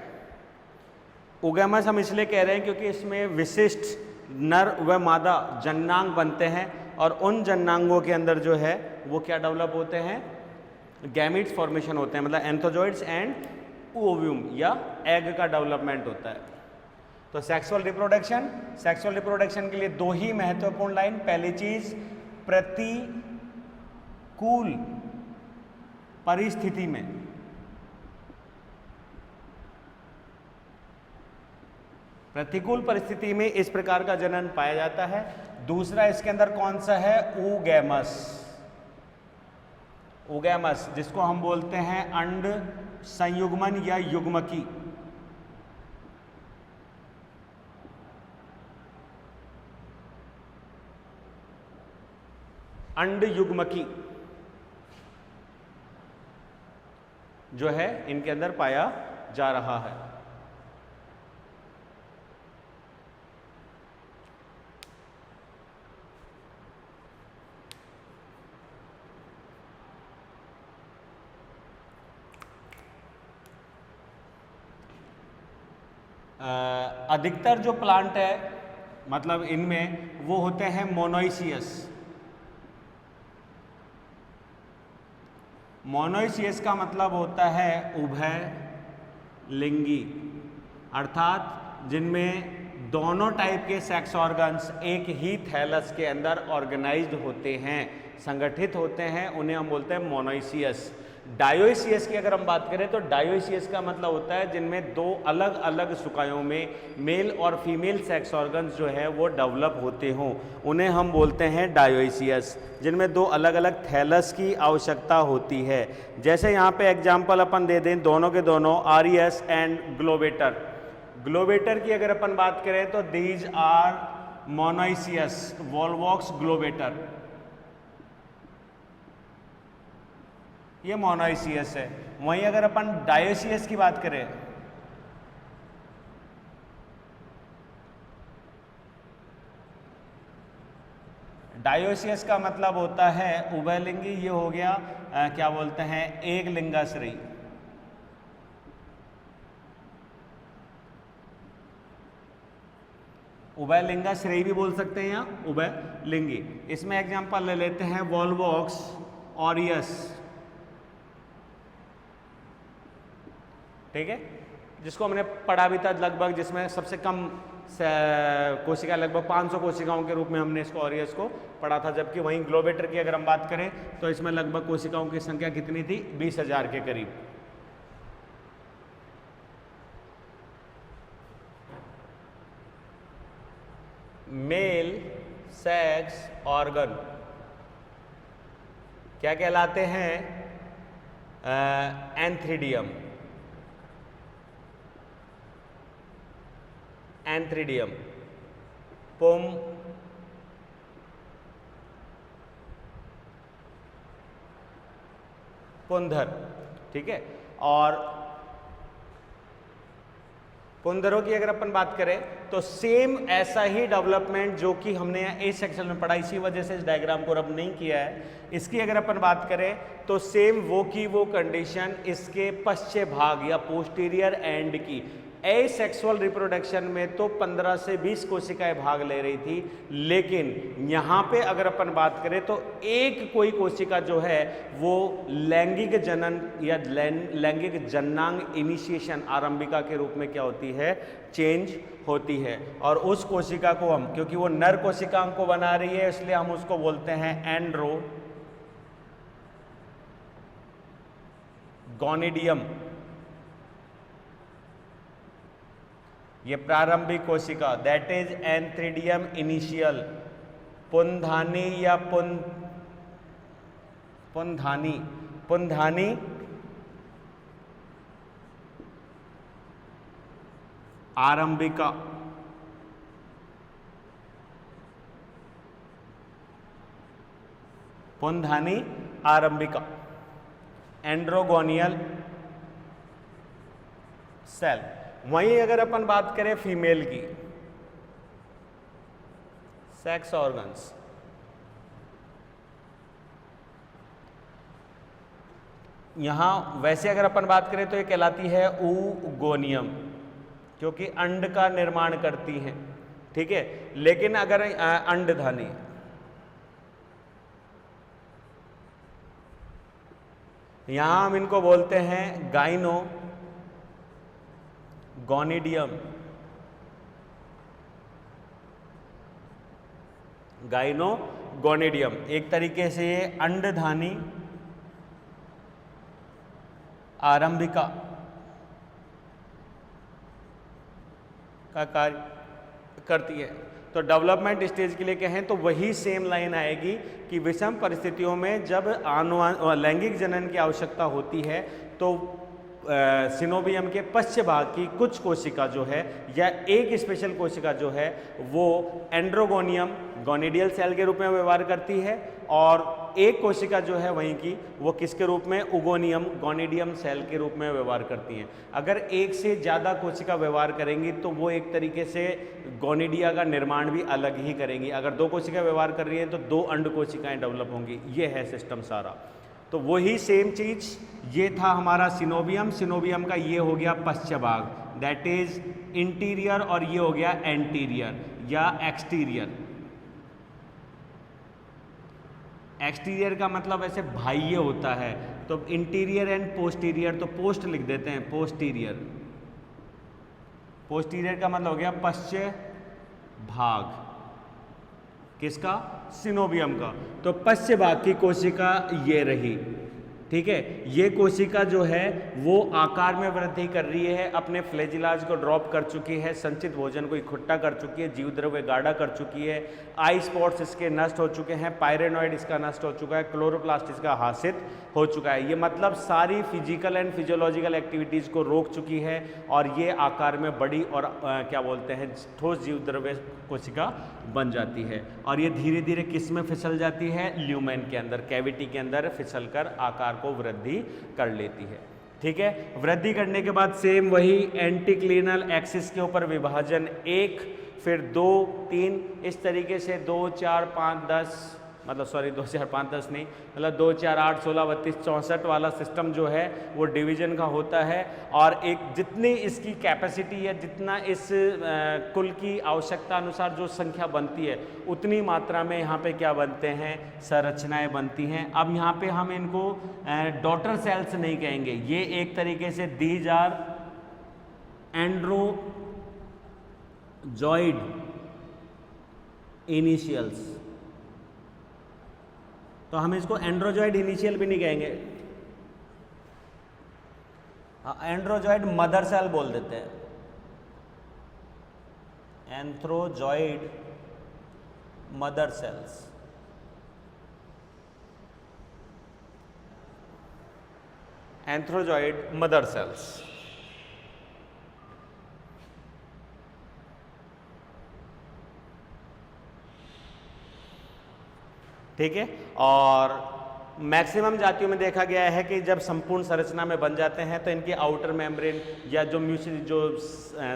ओगैमस हम इसलिए कह रहे हैं क्योंकि इसमें विशिष्ट नर व मादा जननांग बनते हैं, और उन जननांगों के अंदर जो है वो क्या डेवलप होते हैं, गैमीट्स फॉर्मेशन होते हैं, मतलब एंथोजॉइड्स एंड ओव्यूम या एग का डेवलपमेंट होता है। तो सेक्सुअल रिप्रोडक्शन के लिए दो ही महत्वपूर्ण लाइन। पहली चीज, प्रतिकूल परिस्थिति में प्रतिकूल परिस्थिति में इस प्रकार का जनन पाया जाता है। दूसरा इसके अंदर कौन सा है, ओगैमस। ओगैमस जिसको हम बोलते हैं अंड संयुग्मन या युग्मकी। अंड युग्मकी जो है इनके अंदर पाया जा रहा है। अधिकतर जो प्लांट है मतलब इनमें वो होते हैं मोनोइसियस। मोनोइसियस का मतलब होता है उभय लिंगी, अर्थात जिनमें दोनों टाइप के सेक्स ऑर्गन्स एक ही थैलस के अंदर ऑर्गेनाइज्ड होते हैं, संगठित होते हैं, उन्हें हम बोलते हैं मोनोइसियस। डायोइसियस की अगर हम बात करें तो डायोइसियस का मतलब होता है जिनमें दो अलग अलग सुकायों में मेल और फीमेल सेक्स ऑर्गन्स जो है वो डेवलप होते हों, उन्हें हम बोलते हैं डायोइसियस, जिनमें दो अलग अलग थैलस की आवश्यकता होती है। जैसे यहाँ पे एग्जाम्पल अपन दे दें, दोनों के दोनों आरियस एंड ग्लोवेटर। ग्लोवेटर की अगर अपन बात करें तो दीज आर मोनोइसियस, वॉल्वॉक्स ग्लोवेटर, ये मोनोइसियस है। वहीं अगर अपन डायोइसियस की बात करें, डायोइसियस का मतलब होता है उभयलिंगी, ये हो गया क्या बोलते हैं एक लिंगाश्रयी। उभयलिंगा श्रेय भी बोल सकते हैं या उभयलिंगी। इसमें एग्जांपल ले लेते हैं वॉल्वॉक्स ऑरियस, ठीक है, जिसको हमने पढ़ा भी था लगभग, जिसमें सबसे कम कोशिका लगभग 500 कोशिकाओं के रूप में हमने इसको ऑरियस को पढ़ा था। जबकि वहीं ग्लोबेटर की अगर हम बात करें तो इसमें लगभग कोशिकाओं की संख्या कितनी थी, 20,000 के करीब। मेल सेक्स ऑर्गन क्या कहलाते हैं, एंथ्रीडियम, एंथ्रीडियम, पुम, पुंधर, ठीक है। और पुंधरों की अगर अपन बात करें तो सेम ऐसा ही डेवलपमेंट जो कि हमने ए सेक्शन में पढ़ा, इसी वजह से इस डायग्राम को रब नहीं किया है। इसकी अगर अपन बात करें तो सेम वो की वो कंडीशन इसके पश्चिम भाग या पोस्टीरियर एंड की एसेक्सुअल रिप्रोडक्शन में तो 15 से 20 कोशिकाएं भाग ले रही थी, लेकिन यहाँ पे अगर अपन बात करें तो एक कोई कोशिका जो है वो लैंगिक जनन या लैंगिक जन्नांग इनिशिएशन आरंभिका के रूप में क्या होती है, चेंज होती है। और उस कोशिका को हम, क्योंकि वो नर कोशिकाओं को बना रही है, इसलिए हम उसको बोलते हैं एंड्रो गोनिडियम। ये प्रारंभिक कोशिका दैट इज एंथ्रीडियम इनिशियल, पुंधानी या पुंधानी आरंभिका, पुंधानी आरंभिका, एंड्रोगोनियल सेल। वहीं अगर अपन बात करें फीमेल की, सेक्स ऑर्गन्स, यहां वैसे अगर अपन बात करें तो ये कहलाती है oogoneum, क्योंकि अंड का निर्माण करती हैं, ठीक है। लेकिन अगर अंडधानी, यहां हम इनको बोलते हैं गाइनोगोनिडियम, गाइनोगोनिडियम। एक तरीके से ये अंडधानी आरंभिका का कार्य करती है। तो डेवलपमेंट स्टेज के लिए कहें तो वही सेम लाइन आएगी कि विषम परिस्थितियों में जब लैंगिक जनन की आवश्यकता होती है तो सिनोबियम के पश्च भाग की कुछ कोशिका जो है या एक स्पेशल कोशिका जो है वो एंड्रोगोनियम गोनिडियल सेल के रूप में व्यवहार करती है, और एक कोशिका जो है वहीं की वो किसके रूप में, उगोनियम गोनिडियम सेल के रूप में व्यवहार करती हैं। अगर एक से ज़्यादा कोशिका व्यवहार करेंगी तो वो एक तरीके से गोनिडिया का निर्माण भी अलग ही करेंगी। अगर दो कोशिका व्यवहार कर रही हैं तो दो अंड कोशिकाएं डेवलप होंगी। ये है सिस्टम सारा। तो वही सेम चीज, ये था हमारा सिनोबियम, सिनोबियम का ये हो गया पश्च भाग दैट इज इंटीरियर, और ये हो गया एंटीरियर या एक्सटीरियर। एक्सटीरियर का मतलब ऐसे बाह्य होता है, तो इंटीरियर एंड पोस्टीरियर, तो पोस्ट लिख देते हैं, पोस्टीरियर। पोस्टीरियर का मतलब हो गया पश्च भाग, किसका, सिनोबियम का। तो पश्च भाग की कोशिका ये रही, ठीक है। ये कोशिका जो है वो आकार में वृद्धि कर रही है, अपने फ्लैजिलाज को ड्रॉप कर चुकी है, संचित भोजन को इकट्ठा कर चुकी है, जीव द्रव्य गाढ़ा कर चुकी है, आई स्पॉट्स इसके नष्ट हो चुके हैं, पायरेनॉइड इसका नष्ट हो चुका है, क्लोरोप्लास्ट इसका हासिल हो चुका है। ये मतलब सारी फिजिकल एंड फिजियोलॉजिकल एक्टिविटीज़ को रोक चुकी है, और ये आकार में बड़ी और क्या बोलते हैं ठोस जीव द्रव्य कोशिका बन जाती है। और ये धीरे धीरे किस में फिसल जाती है, ल्यूमेन के अंदर, कैविटी के अंदर फिसल कर आकार को वृद्धि कर लेती है, ठीक है। वृद्धि करने के बाद सेम वही एंटीक्लिनल एक्सिस के ऊपर विभाजन 1, फिर 2, 3, इस तरीके से 2, 4, 5, 10, मतलब सॉरी 2005-10 नहीं, मतलब 2 4 8 16 32 64 वाला सिस्टम जो है वो डिवीजन का होता है। और एक जितनी इसकी कैपेसिटी है, जितना इस कुल की आवश्यकता अनुसार जो संख्या बनती है उतनी मात्रा में यहाँ पे क्या बनते हैं, संरचनाएं बनती हैं। अब यहाँ पे हम इनको डॉटर सेल्स नहीं कहेंगे, ये एक तरीके से दीज आर एंड्रोजॉइड इनिशियल्स, तो हम इसको एंड्रोजॉइड इनिशियल भी नहीं कहेंगे, एंड्रोजॉइड मदर सेल बोल देते हैं, antherozoid mother cells. Antherozoid mother cells, ठीक है। और मैक्सिमम जातियों में देखा गया है कि जब संपूर्ण संरचना में बन जाते हैं तो इनकी आउटर मेम्ब्रेन या जो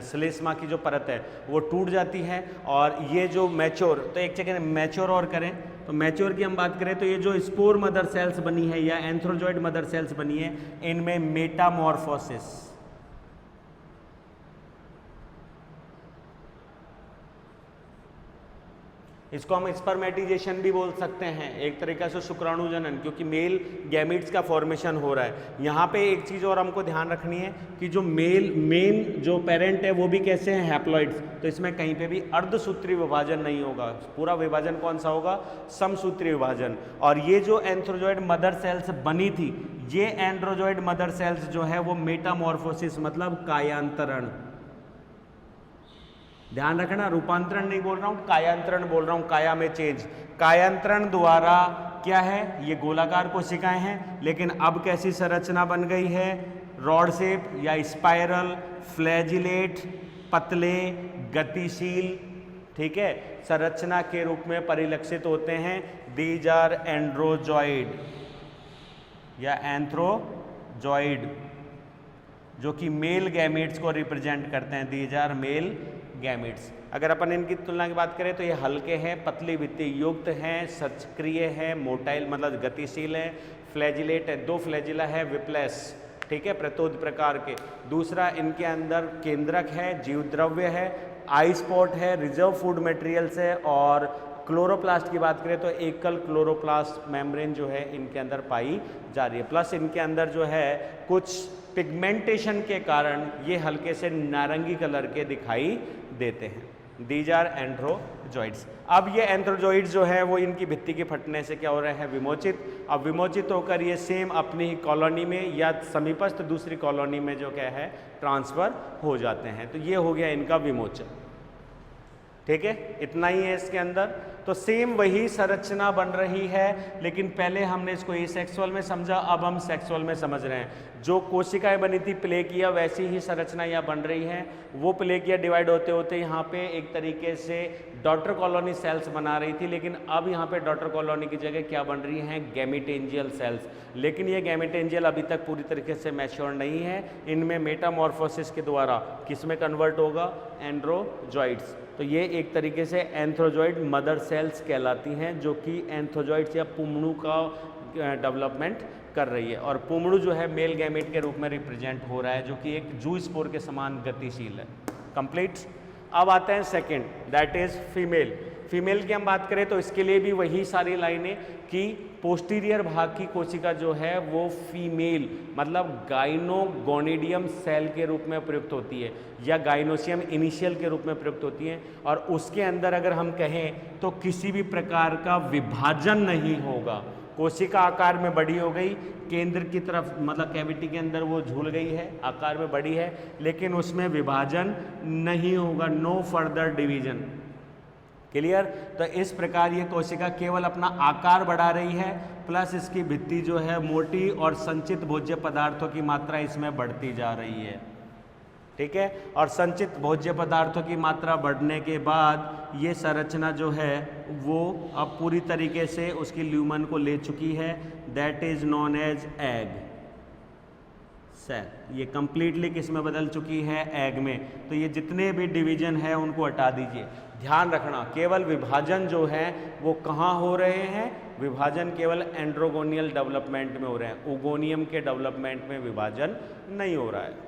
श्लेष्मा की जो परत है वो टूट जाती है। और ये जो मैच्योर, तो एक जगह मैच्योर और करें तो मैच्योर की हम बात करें तो ये जो स्पोर मदर सेल्स बनी है या एंथ्रोजॉइड मदर सेल्स बनी है, इनमें मेटामॉर्फोसिस, इसको हम स्पर्मेटाइजेशन भी बोल सकते हैं, एक तरीका से शुक्राणु जनन, क्योंकि मेल गैमीट्स का फॉर्मेशन हो रहा है। यहाँ पे एक चीज़ और हमको ध्यान रखनी है कि जो मेन जो पेरेंट है वो भी कैसे हैं, हैप्लॉइड्स, तो इसमें कहीं पे भी अर्धसूत्री विभाजन नहीं होगा, पूरा विभाजन कौन सा होगा, समसूत्री विभाजन। और ये जो एंथ्रोजॉइड मदर सेल्स बनी थी, ये एंड्रोजॉइड मदर सेल्स जो है वो मेटामॉर्फोसिस मतलब कायांतरण, ध्यान रखना, रूपांतरण नहीं बोल रहा हूं, कायांतरण बोल रहा हूं, काया में चेंज, कायांतरण द्वारा क्या है, ये गोलाकार कोशिकाएं हैं, लेकिन अब कैसी संरचना बन गई है, रॉड शेप या स्पाइरल, फ्लैजिलेट, पतले, गतिशील, ठीक है, संरचना के रूप में परिलक्षित होते हैं। दीज आर एंड्रोजॉइड या एंथ्रोजॉइड, जो कि मेल गैमेट्स को रिप्रेजेंट करते हैं, दीज आर मेल गैमेट्स। अगर अपन इनकी तुलना की बात करें तो ये हल्के हैं, पतली भित्ति युक्त हैं, सक्रिय हैं, मोटाइल मतलब गतिशील है, फ्लैजिलेट है, 2 फ्लैजिला है, विप्लेस, ठीक है, प्रतोद प्रकार के। दूसरा, इनके अंदर केंद्रक है, जीवद्रव्य है, आई स्पॉट है, रिजर्व फूड मटेरियल्स है। और क्लोरोप्लास्ट की बात करें तो एकल क्लोरोप्लास्ट मेम्ब्रेन जो है इनके अंदर पाई जा रही है। प्लस इनके अंदर जो है कुछ पिगमेंटेशन के कारण ये हल्के से नारंगी कलर के दिखाई देते हैं। दीज आर एंड्रोजॉइड्स। अब ये एंड्रोजॉइड्स जो है वो इनकी भित्ति के फटने से क्या हो रहे हैं, विमोचित। अब विमोचित होकर ये सेम अपनी ही कॉलोनी में या समीपस्थ दूसरी कॉलोनी में जो क्या है ट्रांसफर हो जाते हैं। तो ये हो गया इनका विमोचन, ठीक है, इतना ही है इसके अंदर। तो सेम वही संरचना बन रही है, लेकिन पहले हमने इसको एसेक्सुअल में समझा, अब हम सेक्सुअल में समझ रहे हैं। जो कोशिकाएं बनी थी प्लेकिया, वैसी ही संरचना यहाँ बन रही है। वो प्लेकिया डिवाइड होते होते यहाँ पे एक तरीके से डॉटर कॉलोनी सेल्स बना रही थी, लेकिन अब यहाँ पे डॉटर कॉलोनी की जगह क्या बन रही हैं, गैमेटेंजियल सेल्स। लेकिन ये गैमेटेंजियल अभी तक पूरी तरीके से मैच्योर नहीं है। इनमें मेटामॉर्फोसिस के द्वारा किस में कन्वर्ट होगा, एंड्रोजॉइड्स। तो ये एक तरीके से एंथ्रोजॉइड मदर सेल्स कहलाती हैं, जो कि एंथ्रोजॉइड्स या पुमड़ू का डेवलपमेंट कर रही है। और पुमड़ू जो है मेल गैमेट के रूप में रिप्रेजेंट हो रहा है, जो कि एक जू स्पोर के समान गतिशील है। कंप्लीट। अब आते हैं second, that is female. Female की हम बात करें तो इसके लिए भी वही सारी लाइनें कि पोस्टीरियर भाग की कोशिका जो है वो फीमेल मतलब गाइनोगोनिडियम सेल के रूप में प्रयुक्त होती है या गाइनोसियम इनिशियल के रूप में प्रयुक्त होती है। और उसके अंदर अगर हम कहें तो किसी भी प्रकार का विभाजन नहीं होगा। कोशिका आकार में बड़ी हो गई, केंद्र की तरफ मतलब कैविटी के अंदर वो झूल गई है, आकार में बड़ी है, लेकिन उसमें विभाजन नहीं होगा, नो फर्दर डिवीजन। क्लियर। तो इस प्रकार ये कोशिका केवल अपना आकार बढ़ा रही है, प्लस इसकी भित्ति जो है मोटी और संचित भोज्य पदार्थों की मात्रा इसमें बढ़ती जा रही है, ठीक है। और संचित भोज्य पदार्थों की मात्रा बढ़ने के बाद ये संरचना जो है वो अब पूरी तरीके से उसकी ल्यूमन को ले चुकी है, that is known as egg. Cell. ये कंप्लीटली किस में बदल चुकी है? एग में। तो ये जितने भी डिवीजन है उनको हटा दीजिए। ध्यान रखना केवल विभाजन जो है वो कहाँ हो रहे हैं? विभाजन केवल एंड्रोगोनियल डेवलपमेंट में हो रहे हैं, ओगोनियम के डेवलपमेंट में विभाजन नहीं हो रहा है।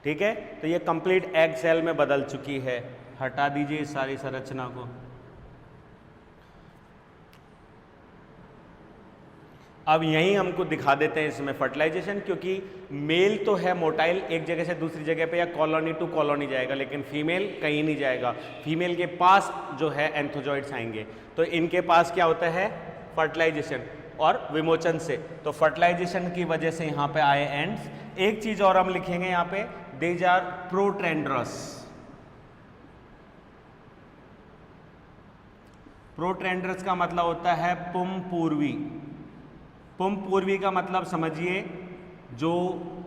ठीक है, तो ये कंप्लीट एग सेल में बदल चुकी है। हटा दीजिए इस सारी संरचना को। अब यहीं हमको दिखा देते हैं इसमें फर्टिलाइजेशन, क्योंकि मेल तो है मोटाइल, एक जगह से दूसरी जगह पे या कॉलोनी टू कॉलोनी जाएगा, लेकिन फीमेल कहीं नहीं जाएगा। फीमेल के पास जो है एंथोजॉइड्स आएंगे, तो इनके पास क्या होता है? फर्टिलाइजेशन और विमोचन से। तो फर्टिलाइजेशन की वजह से यहाँ पे आए एंड्स। एक चीज और हम लिखेंगे यहाँ पे, देज आर प्रोट्रेंड्रस। प्रोट्रेंड्रस का मतलब होता है पुम पूर्वी। पुम पूर्वी का मतलब समझिए, जो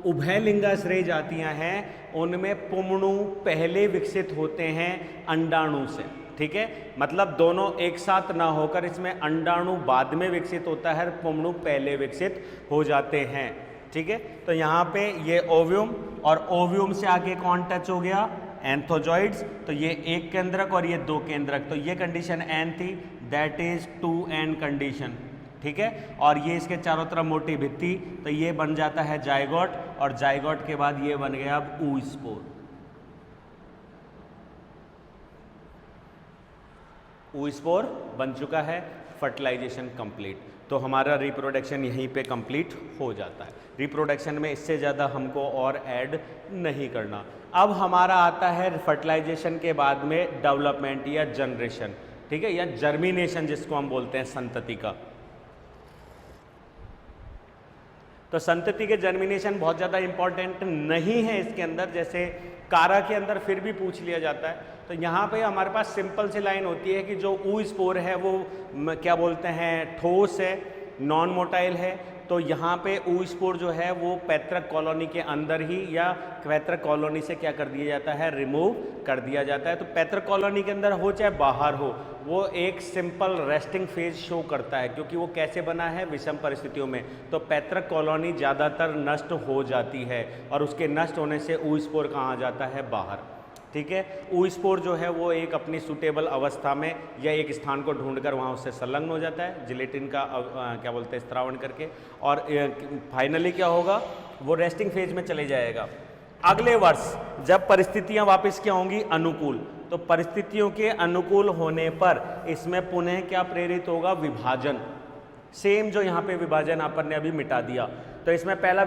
उभयलिंगाश्रयी जातियां हैं उनमें पुमणु पहले विकसित होते हैं अंडाणु से। ठीक है, मतलब दोनों एक साथ ना होकर इसमें अंडाणु बाद में विकसित होता है, पुमणु पहले विकसित हो जाते हैं। ठीक है, तो यहाँ पे ये ओव्यूम, और ओव्यूम से आगे कौन टच हो गया? एंथोजॉइड्स। तो ये एक केंद्रक और ये दो केंद्रक, तो ये कंडीशन एन थी, दैट इज 2n कंडीशन। ठीक है, और ये इसके चारों तरफ मोटी भित्ति, तो ये बन जाता है जाइगोट, और जाइगोट के बाद ये बन गया अब oospore। oospore बन चुका है, फर्टिलाइजेशन कंप्लीट। तो हमारा रिप्रोडक्शन यहीं पे कंप्लीट हो जाता है। रिप्रोडक्शन में इससे ज़्यादा हमको और ऐड नहीं करना। अब हमारा आता है फर्टिलाइजेशन के बाद में डेवलपमेंट या जनरेशन। ठीक है, या जर्मिनेशन जिसको हम बोलते हैं, संतति का। तो संतति के जर्मिनेशन बहुत ज़्यादा इंपॉर्टेंट नहीं है इसके अंदर, जैसे कारा के अंदर फिर भी पूछ लिया जाता है। तो यहाँ पे हमारे पास सिंपल सी लाइन होती है कि जो oospore है वो क्या बोलते हैं, ठोस है, नॉन मोटाइल है। तो यहाँ पे oospore जो है वो पैतृक कॉलोनी के अंदर ही या पैतृक कॉलोनी से क्या कर दिया जाता है? रिमूव कर दिया जाता है। तो पैतृक कॉलोनी के अंदर हो चाहे बाहर हो, वो एक सिंपल रेस्टिंग फेज शो करता है, क्योंकि वो कैसे बना है? विषम परिस्थितियों में। तो पैतृक कॉलोनी ज़्यादातर नष्ट हो जाती है, और उसके नष्ट होने से oospore कहाँ आ जाता है? बाहर। ठीक है, oospore जो है वो एक अपनी सुटेबल अवस्था में या एक स्थान को ढूंढकर वहाँ उससे संलग्न हो जाता है जिलेटिन का क्या बोलते हैं, स्त्रावण करके, और फाइनली क्या होगा? वो रेस्टिंग फेज में चले जाएगा। अगले वर्ष जब परिस्थितियां वापस क्या होंगी? अनुकूल। तो परिस्थितियों के अनुकूल होने पर इसमें पुनः क्या प्रेरित होगा? विभाजन। सेम जो यहाँ पे विभाजन अपन ने अभी मिटा दिया। तो इसमें पहला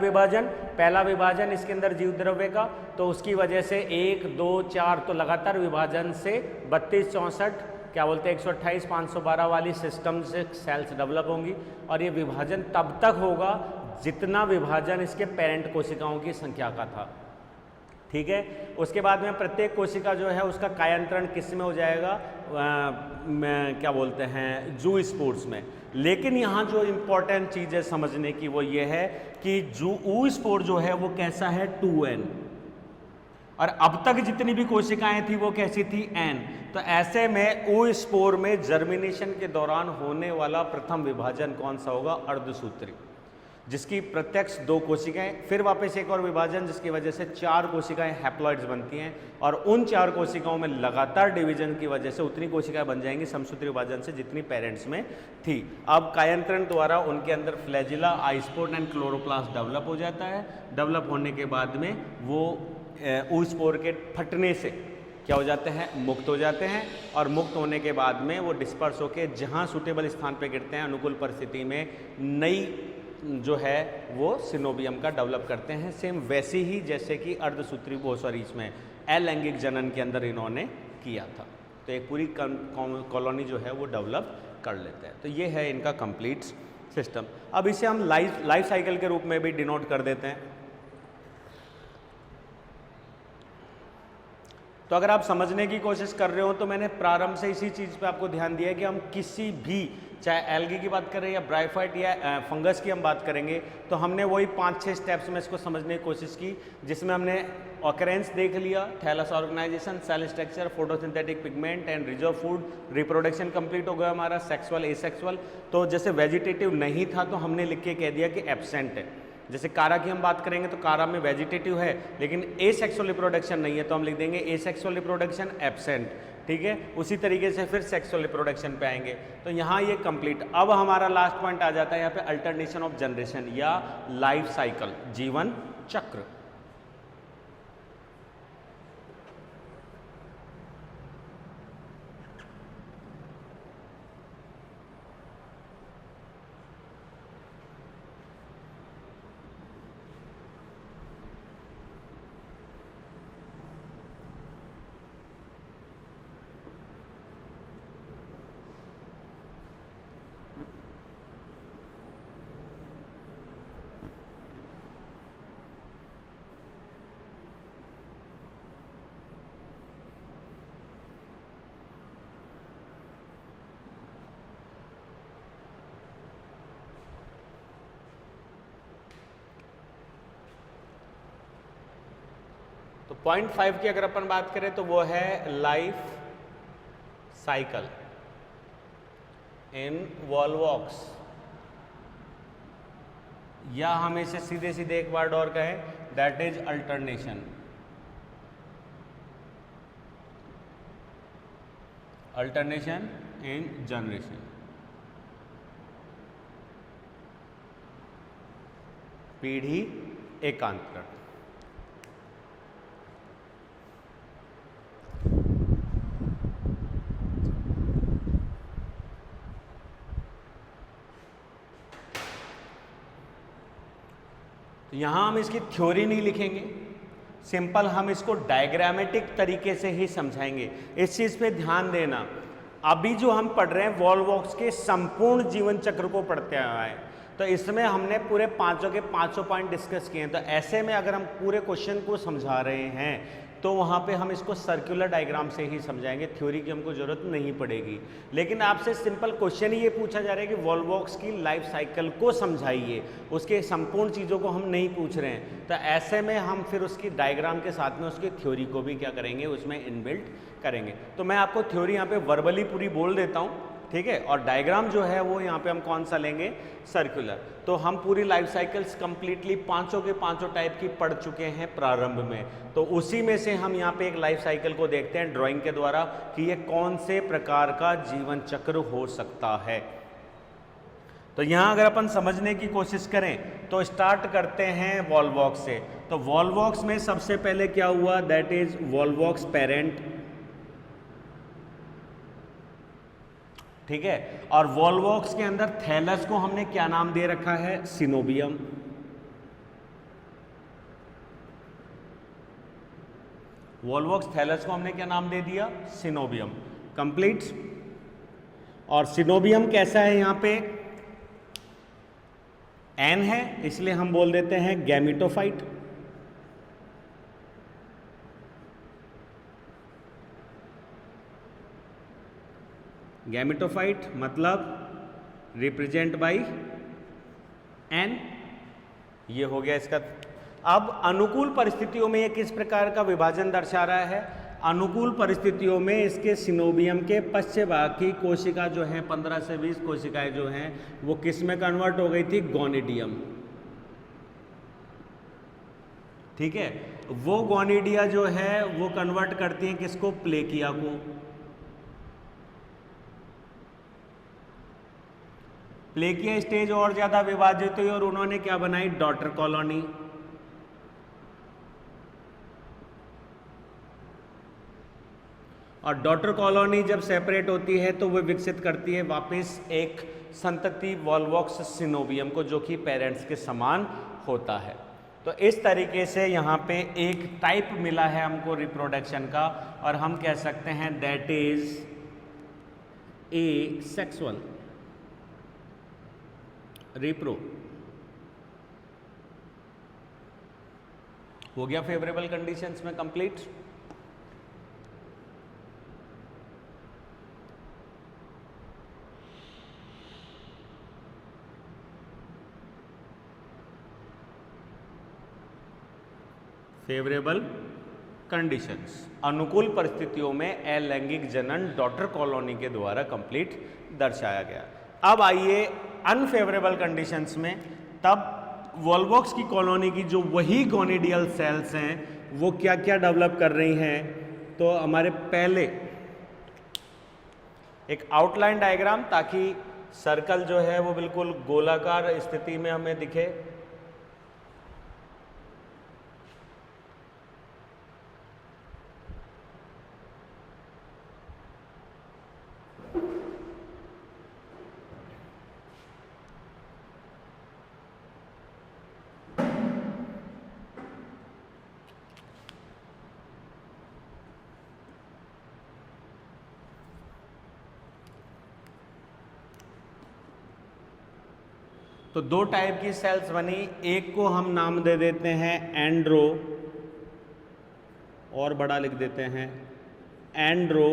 विभाजन इसके अंदर जीव द्रव्य का, तो उसकी वजह से 1 2 4 तो लगातार विभाजन से 32 64 क्या बोलते हैं 128 512 वाली सिस्टम से सेल्स डेवलप होंगी। और ये विभाजन तब तक होगा जितना विभाजन इसके पेरेंट कोशिकाओं की संख्या का था। ठीक है, उसके बाद में प्रत्येक कोशिका जो है उसका कायांतरण किस में हो जाएगा? क्या बोलते हैं, ज़ूस्पोर्स में। लेकिन यहाँ जो इम्पोर्टेंट चीज़ है समझने की वो ये है कि ज़ूस्पोर जो है वो कैसा है? 2n, और अब तक जितनी भी कोशिकाएं थी वो कैसी थी? n। तो ऐसे में oospore में जर्मिनेशन के दौरान होने वाला प्रथम विभाजन कौन सा होगा? अर्धसूत्री, जिसकी प्रत्यक्ष 2 कोशिकाएं, फिर वापस एक और विभाजन जिसकी वजह से 4 कोशिकाएं हैप्लॉइड्स बनती हैं, और उन 4 कोशिकाओं में लगातार डिवीजन की वजह से उतनी कोशिकाएं बन जाएंगी समसूत्री विभाजन से जितनी पेरेंट्स में थी। अब कायांतरण द्वारा उनके अंदर फ्लैजिला, आइसपोर्ट एंड क्लोरोप्लास्ट डेवलप हो जाता है। डेवलप होने के बाद में वो oospore के फटने से क्या हो जाते हैं? मुक्त हो जाते हैं, और मुक्त होने के बाद में वो डिस्पर्स होके जहाँ सूटेबल स्थान पर गिरते हैं अनुकूल परिस्थिति में नई जो है वो सिनोबियम का डेवलप करते हैं। सेम वैसे ही जैसे कि अर्धसूत्री इसमें अलैंगिक जनन के अंदर इन्होंने किया था। तो एक पूरी कॉलोनी जो है वो डेवलप कर लेते हैं। तो ये है इनका कंप्लीट सिस्टम। अब इसे हम लाइफ साइकिल के रूप में भी डिनोट कर देते हैं। तो अगर आप समझने की कोशिश कर रहे हो तो मैंने प्रारंभ से इसी चीज़ पे आपको ध्यान दिया है कि हम किसी भी चाहे एल्गी की बात करें या ब्राइफाइट या फंगस की हम बात करेंगे, तो हमने वही 5-6 स्टेप्स में इसको समझने की कोशिश की, जिसमें हमने ऑकरेंस देख लिया, thallus organisation, cell structure, photosynthetic pigment and reserve food, reproduction complete हो गया हमारा, सेक्सुअल एसेक्सुअल। तो जैसे वेजिटेटिव नहीं था तो हमने लिख के कह दिया कि एब्सेंट है। जैसे कारा की हम बात करेंगे तो कारा में वेजिटेटिव है लेकिन एसेक्सुअल रिप्रोडक्शन नहीं है, तो हम लिख देंगे एसेक्सुअल रिप्रोडक्शन एब्सेंट। ठीक है, उसी तरीके से फिर सेक्सुअल रिप्रोडक्शन पे आएंगे। तो यहाँ ये कंप्लीट। अब हमारा लास्ट पॉइंट आ जाता है यहाँ पे अल्टरनेशन ऑफ जनरेशन या लाइफ साइकिल, जीवन चक्र। तो पॉइंट 5 की अगर अपन बात करें तो वो है लाइफ साइकिल इन वॉल्वॉक्स, या हम इसे सीधे सीधे एक वर्ड और कहें, that is alternation. Alternation in generation. पीढ़ी एकांतरण। तो यहाँ हम इसकी थ्योरी नहीं लिखेंगे, सिंपल हम इसको डायग्रामेटिक तरीके से ही समझाएंगे। इस चीज़ पे ध्यान देना, अभी जो हम पढ़ रहे हैं वॉल्वॉक्स के संपूर्ण जीवन चक्र को पढ़ते आए हैं, तो इसमें हमने पूरे 5 के 500 पॉइंट डिस्कस किए हैं। तो ऐसे में अगर हम पूरे क्वेश्चन को समझा रहे हैं तो वहाँ पे हम इसको सर्कुलर डायग्राम से ही समझाएंगे, थ्योरी की हमको ज़रूरत नहीं पड़ेगी। लेकिन आपसे सिंपल क्वेश्चन ही ये पूछा जा रहा है कि वॉल्वॉक्स की लाइफ साइकिल को समझाइए, उसके संपूर्ण चीज़ों को हम नहीं पूछ रहे हैं। तो ऐसे में हम फिर उसकी डायग्राम के साथ में उसकी थ्योरी को भी क्या करेंगे, उसमें इनबिल्ट करेंगे। तो मैं आपको थ्योरी यहाँ पे वर्बली पूरी बोल देता हूँ, ठीक है, और डायग्राम जो है वो यहाँ पे हम कौन सा लेंगे, सर्कुलर। तो हम पूरी लाइफ साइकिल्स कंप्लीटली 5 के 5 टाइप की पढ़ चुके हैं प्रारंभ में। तो उसी में से हम यहाँ पे एक लाइफ साइकिल को देखते हैं ड्राइंग के द्वारा कि ये कौन से प्रकार का जीवन चक्र हो सकता है। तो यहाँ अगर अपन समझने की कोशिश करें तो स्टार्ट करते हैं वॉल्वॉक्स से। तो वॉल्वॉक्स में सबसे पहले क्या हुआ, दैट इज वॉल्वॉक्स पेरेंट, ठीक है। और वॉल्वॉक्स के अंदर थैलस को हमने क्या नाम दे रखा है, सिनोबियम। वॉल्वॉक्स थैलस को हमने क्या नाम दे दिया, सिनोबियम। कंप्लीट। और सिनोबियम कैसा है, यहाँ पे एन है इसलिए हम बोल देते हैं गैमिटोफाइट। गैमेटोफाइट मतलब रिप्रेजेंट बाय एन, ये हो गया इसका। अब अनुकूल परिस्थितियों में ये किस प्रकार का विभाजन दर्शा रहा है, अनुकूल परिस्थितियों में इसके सिनोबियम के पश्चिम भाग की कोशिका जो है 15 से 20 कोशिकाएं जो हैं वो किस में कन्वर्ट हो गई थी, गोनिडियम, ठीक है। वो गोनिडिया जो है वो कन्वर्ट करती हैं किसको, प्लेकिया को। प्लेकिया स्टेज और ज्यादा विभाजित हुई और उन्होंने क्या बनाई, डॉटर कॉलोनी। और डॉटर कॉलोनी जब सेपरेट होती है तो वो विकसित करती है वापस एक संतति वॉल्वॉक्स सिनोबियम को, जो कि पेरेंट्स के समान होता है। तो इस तरीके से यहाँ पे एक टाइप मिला है हमको रिप्रोडक्शन का, और हम कह सकते हैं दैट इज ए सेक्सुअल रिप्रो। हो गया फेवरेबल कंडीशंस में कंप्लीट। फेवरेबल कंडीशंस, अनुकूल परिस्थितियों में अलैंगिक जनन डॉटर कॉलोनी के द्वारा कंप्लीट दर्शाया गया। अब आइए अनफेवरेबल कंडीशंस में, तब वॉल्वॉक्स की कॉलोनी की जो वही गोनिडियल सेल्स हैं वो क्या क्या डेवलप कर रही हैं। तो हमारे पहले एक आउटलाइन डायग्राम, ताकि सर्कल जो है वो बिल्कुल गोलाकार स्थिति में हमें दिखे। तो दो टाइप की सेल्स बनी, एक को हम नाम दे देते हैं एंड्रो, और बड़ा लिख देते हैं एंड्रो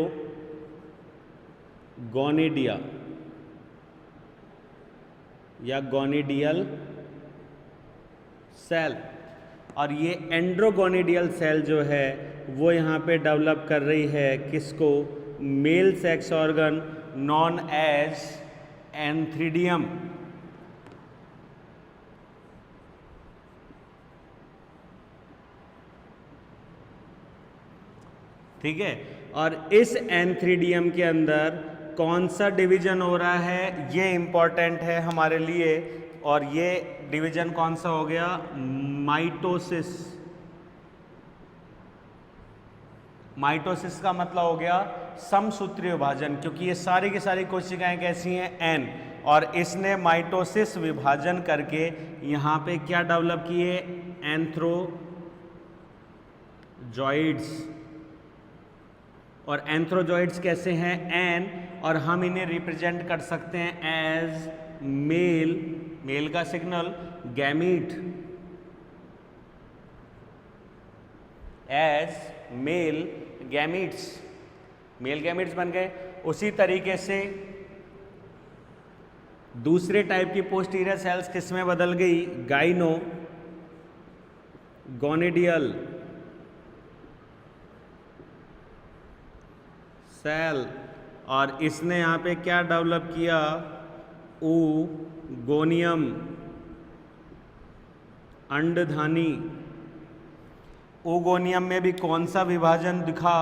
गोनिडिया या गोनिडियल सेल। और ये एंड्रोगोनिडियल सेल जो है वो यहाँ पे डेवलप कर रही है किसको, male sex organ known as antheridium. ठीक है, और इस एंथ्रीडियम के अंदर कौन सा डिवीजन हो रहा है ये इंपॉर्टेंट है हमारे लिए, और ये डिवीजन कौन सा हो गया, माइटोसिस। माइटोसिस का मतलब हो गया समसूत्रीय विभाजन, क्योंकि ये सारी की सारी कोशिकाएं कैसी हैं, एन, और इसने माइटोसिस विभाजन करके यहाँ पे क्या डेवलप किए, एंथ्रोजॉइड्स। और एंथ्रोजॉइड्स कैसे हैं, एन, और हम इन्हें रिप्रेजेंट कर सकते हैं एज मेल, मेल का signal, gamete, as male gametes, male gametes बन गए। उसी तरीके से दूसरे टाइप की पोस्टीरियर सेल्स किसमें बदल गई, गाइनो गोनिडियल सेल, और इसने यहाँ पे क्या डेवलप किया, oogonium अंडधानी। oogoनियम में भी कौन सा विभाजन दिखा,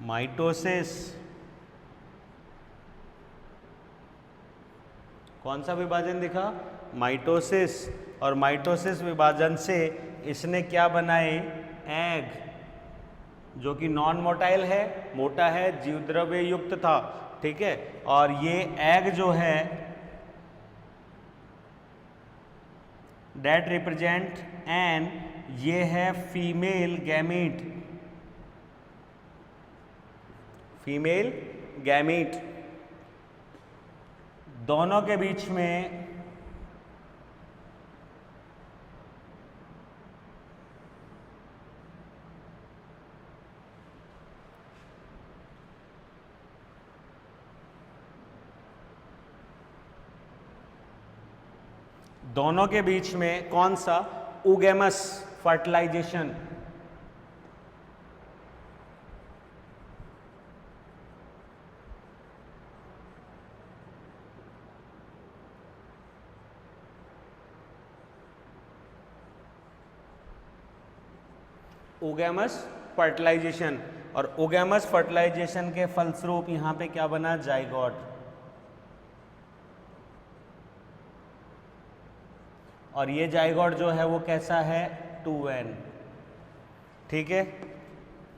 माइटोसिस। कौन सा विभाजन दिखा, माइटोसिस। और माइटोसिस विभाजन से इसने क्या बनाए, एग, जो कि नॉन मोटाइल है, मोटा है, जीवद्रव्य युक्त था। ठीक है, और ये एग जो है डेट रिप्रेजेंट एन, ये है फीमेल गैमीट, फीमेल गैमीट। दोनों के बीच में कौन सा, oogamous फर्टिलाइजेशन। oogamous फर्टिलाइजेशन, और oogamous फर्टिलाइजेशन के फलस्वरूप यहाँ पे क्या बना, जाइगोट। और ये जाइगोट जो है वो कैसा है, 2n। ठीक है,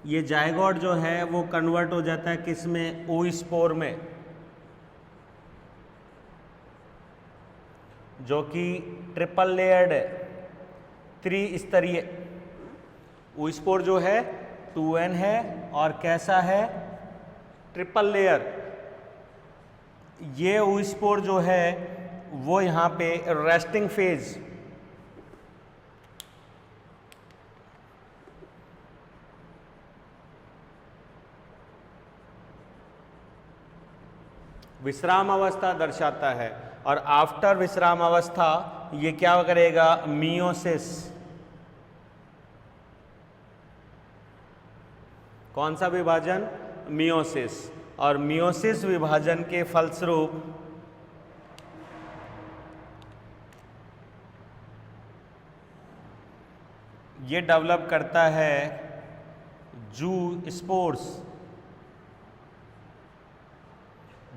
ये जाइगोट जो है वो कन्वर्ट हो जाता है किस में, oospore में, जो कि ट्रिपल लेयर्ड है, त्रिस्तरीय। oospore जो है 2n है और कैसा है, ट्रिपल लेयर। ये oospore जो है वो यहाँ पे रेस्टिंग फेज, विश्राम अवस्था दर्शाता है। और आफ्टर विश्राम अवस्था ये क्या करेगा, मियोसिस। कौन सा विभाजन, मियोसिस। और मियोसिस विभाजन के फलस्वरूप ये डेवलप करता है जू स्पोर्स,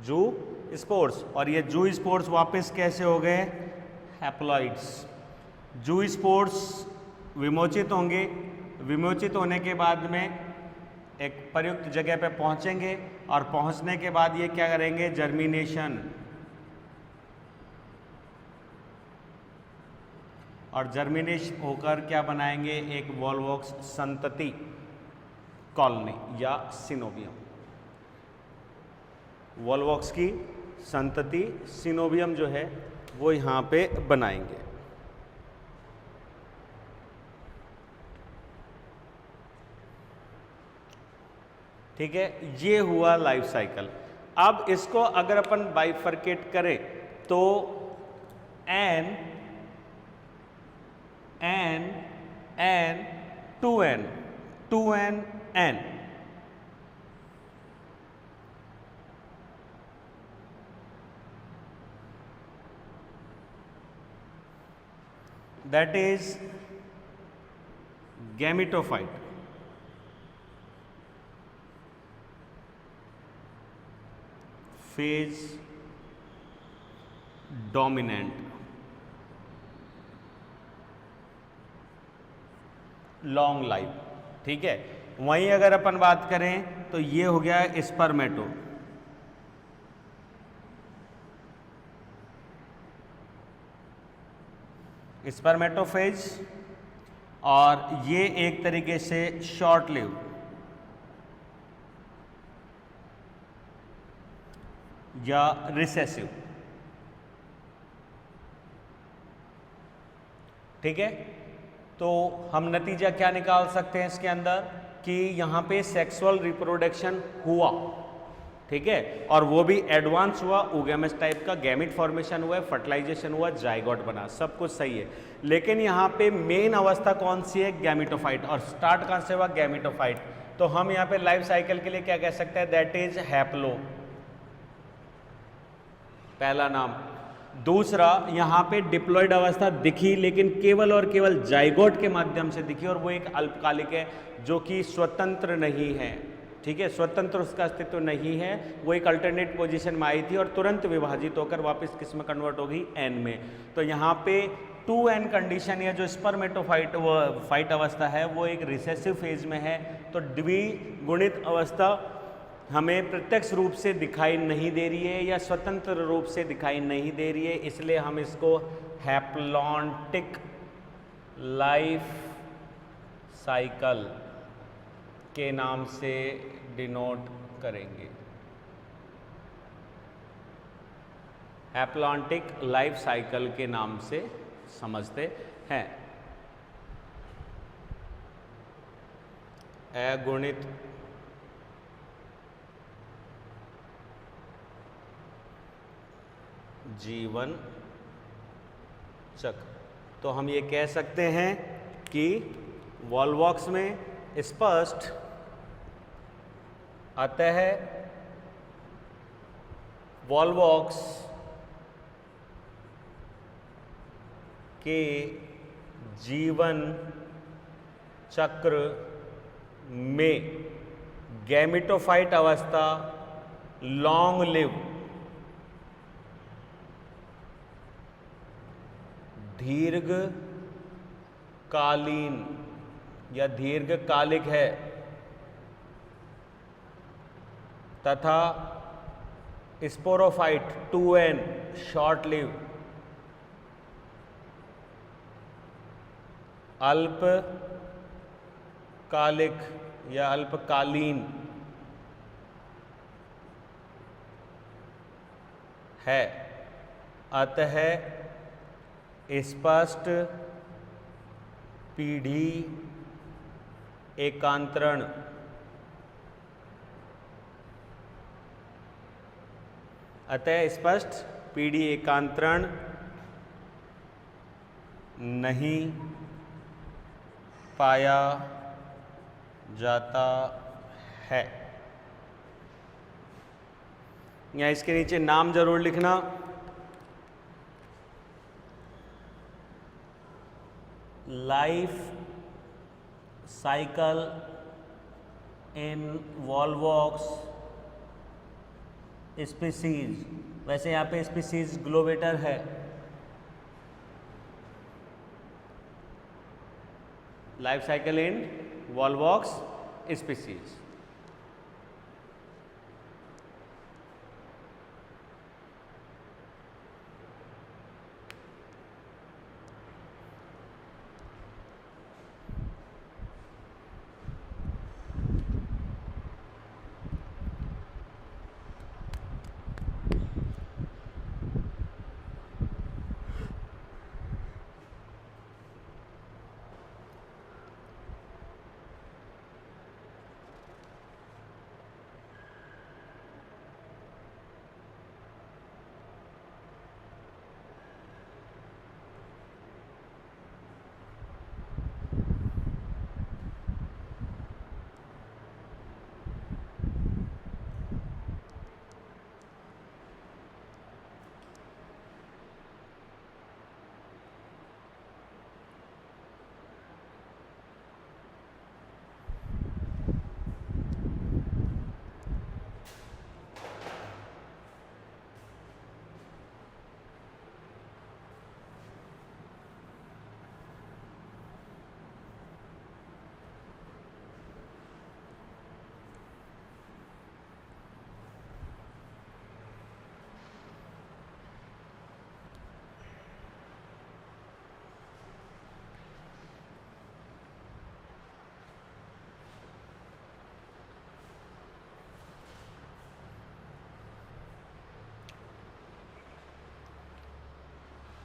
जू स्पोर्स। और ये जू स्पोर्स वापस कैसे हो गए, हैप्लॉइड्स। जू स्पोर्स विमोचित होंगे, विमोचित होने के बाद में एक प्रयुक्त जगह पे पहुंचेंगे और पहुंचने के बाद ये क्या करेंगे, जर्मिनेशन। और जर्मिनेशन होकर क्या बनाएंगे, एक वॉल्वॉक्स संतति कॉलोनी या सिनोबियम। वॉल्वॉक्स की संतति सिनोबियम जो है वो यहाँ पे बनाएंगे। ठीक है, ये हुआ लाइफ साइकिल। अब इसको अगर अपन बाइफरकेट करें तो n 2n n that is gametophyte। Phase dominant, long life. ठीक है, वहीं अगर अपन बात करें तो ये हो गया स्पर्मेटो। स्पर्मेटोफेज, और ये एक तरीके से शॉर्ट लिव। या रिसेसिव। ठीक है, तो हम नतीजा क्या निकाल सकते हैं इसके अंदर कि यहाँ पे सेक्सुअल रिप्रोडक्शन हुआ। ठीक है, और वो भी एडवांस हुआ, ओगेमस टाइप का गैमिट फॉर्मेशन हुआ, फर्टिलाइजेशन हुआ, जाइगोट बना, सब कुछ सही है। लेकिन यहाँ पे मेन अवस्था कौन सी है, गैमिटोफाइट। और स्टार्ट कहाँ से हुआ, गैमिटोफाइट। तो हम यहाँ पे लाइफ साइकिल के लिए क्या कह सकते हैं, दैट इज हैप्लो, पहला नाम। दूसरा, यहाँ पे डिप्लॉयड अवस्था दिखी लेकिन केवल और केवल जाइगोट के माध्यम से दिखी, और वो एक अल्पकालिक है जो कि स्वतंत्र नहीं है। ठीक है, स्वतंत्र उसका अस्तित्व नहीं है, वो एक अल्टरनेट पोजीशन में आई थी और तुरंत विभाजित होकर वापस किस में कन्वर्ट होगी, एन में। तो यहाँ पे 2n कंडीशन या जो स्पर्मेटोफाइट फाइट अवस्था है वो एक रिसेसिव फेज में है। तो द्विगुणित अवस्था हमें प्रत्यक्ष रूप से दिखाई नहीं दे रही है या स्वतंत्र रूप से दिखाई नहीं दे रही है, इसलिए हम इसको हैप्लॉन्टिक लाइफ साइकिल के नाम से डिनोट करेंगे। हैप्लॉन्टिक लाइफ साइकिल के नाम से समझते हैं। अगुणित जीवन चक्र। तो हम ये कह सकते हैं कि वॉल्वॉक्स में स्पष्ट अतः वॉल्वॉक्स के जीवन चक्र में गैमेटोफाइट अवस्था लॉन्ग लिव, दीर्घकालीन या दीर्घकालिक है, तथा स्पोरोफाइट 2n शॉर्ट लिव, अल्पकालिक या अल्पकालीन है। अतः स्पष्ट पीढ़ी एकांतरण अतः स्पष्ट पीढ़ी एकांतरण नहीं पाया जाता है। या इसके नीचे नाम जरूर लिखना। Life cycle in Volvox species, वैसे यहाँ पे स्पीसीज ग्लोवेटर है। Life cycle in Volvox species.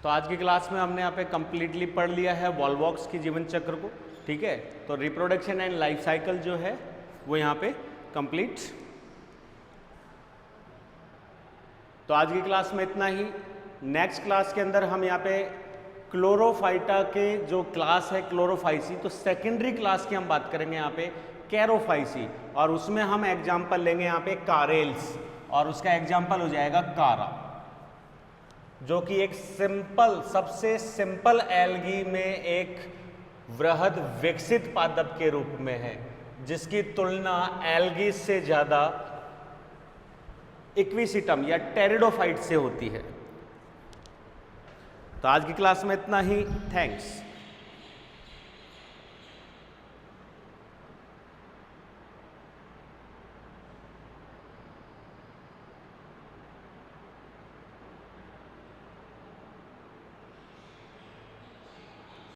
तो आज की क्लास में हमने यहाँ पे कंप्लीटली पढ़ लिया है वॉल्वॉक्स की जीवन चक्र को, ठीक है। तो रिप्रोडक्शन एंड लाइफ साइकिल जो है वो यहाँ पे कंप्लीट। तो आज की क्लास में इतना ही। नेक्स्ट क्लास के अंदर हम यहाँ पे क्लोरोफाइटा के जो क्लास है क्लोरोफाइसी, तो सेकेंडरी क्लास की हम बात करेंगे यहाँ पे कैरोफाइसी, और उसमें हम एग्जाम्पल लेंगे यहाँ पे कारेल्स, और उसका एग्जाम्पल हो जाएगा कारा, जो कि एक सिंपल, सबसे सिंपल एल्गी में एक वृहद विकसित पादप के रूप में है, जिसकी तुलना एल्गी से ज्यादा इक्विसिटम या टेरिडोफाइट से होती है। तो आज की क्लास में इतना ही। थैंक्स।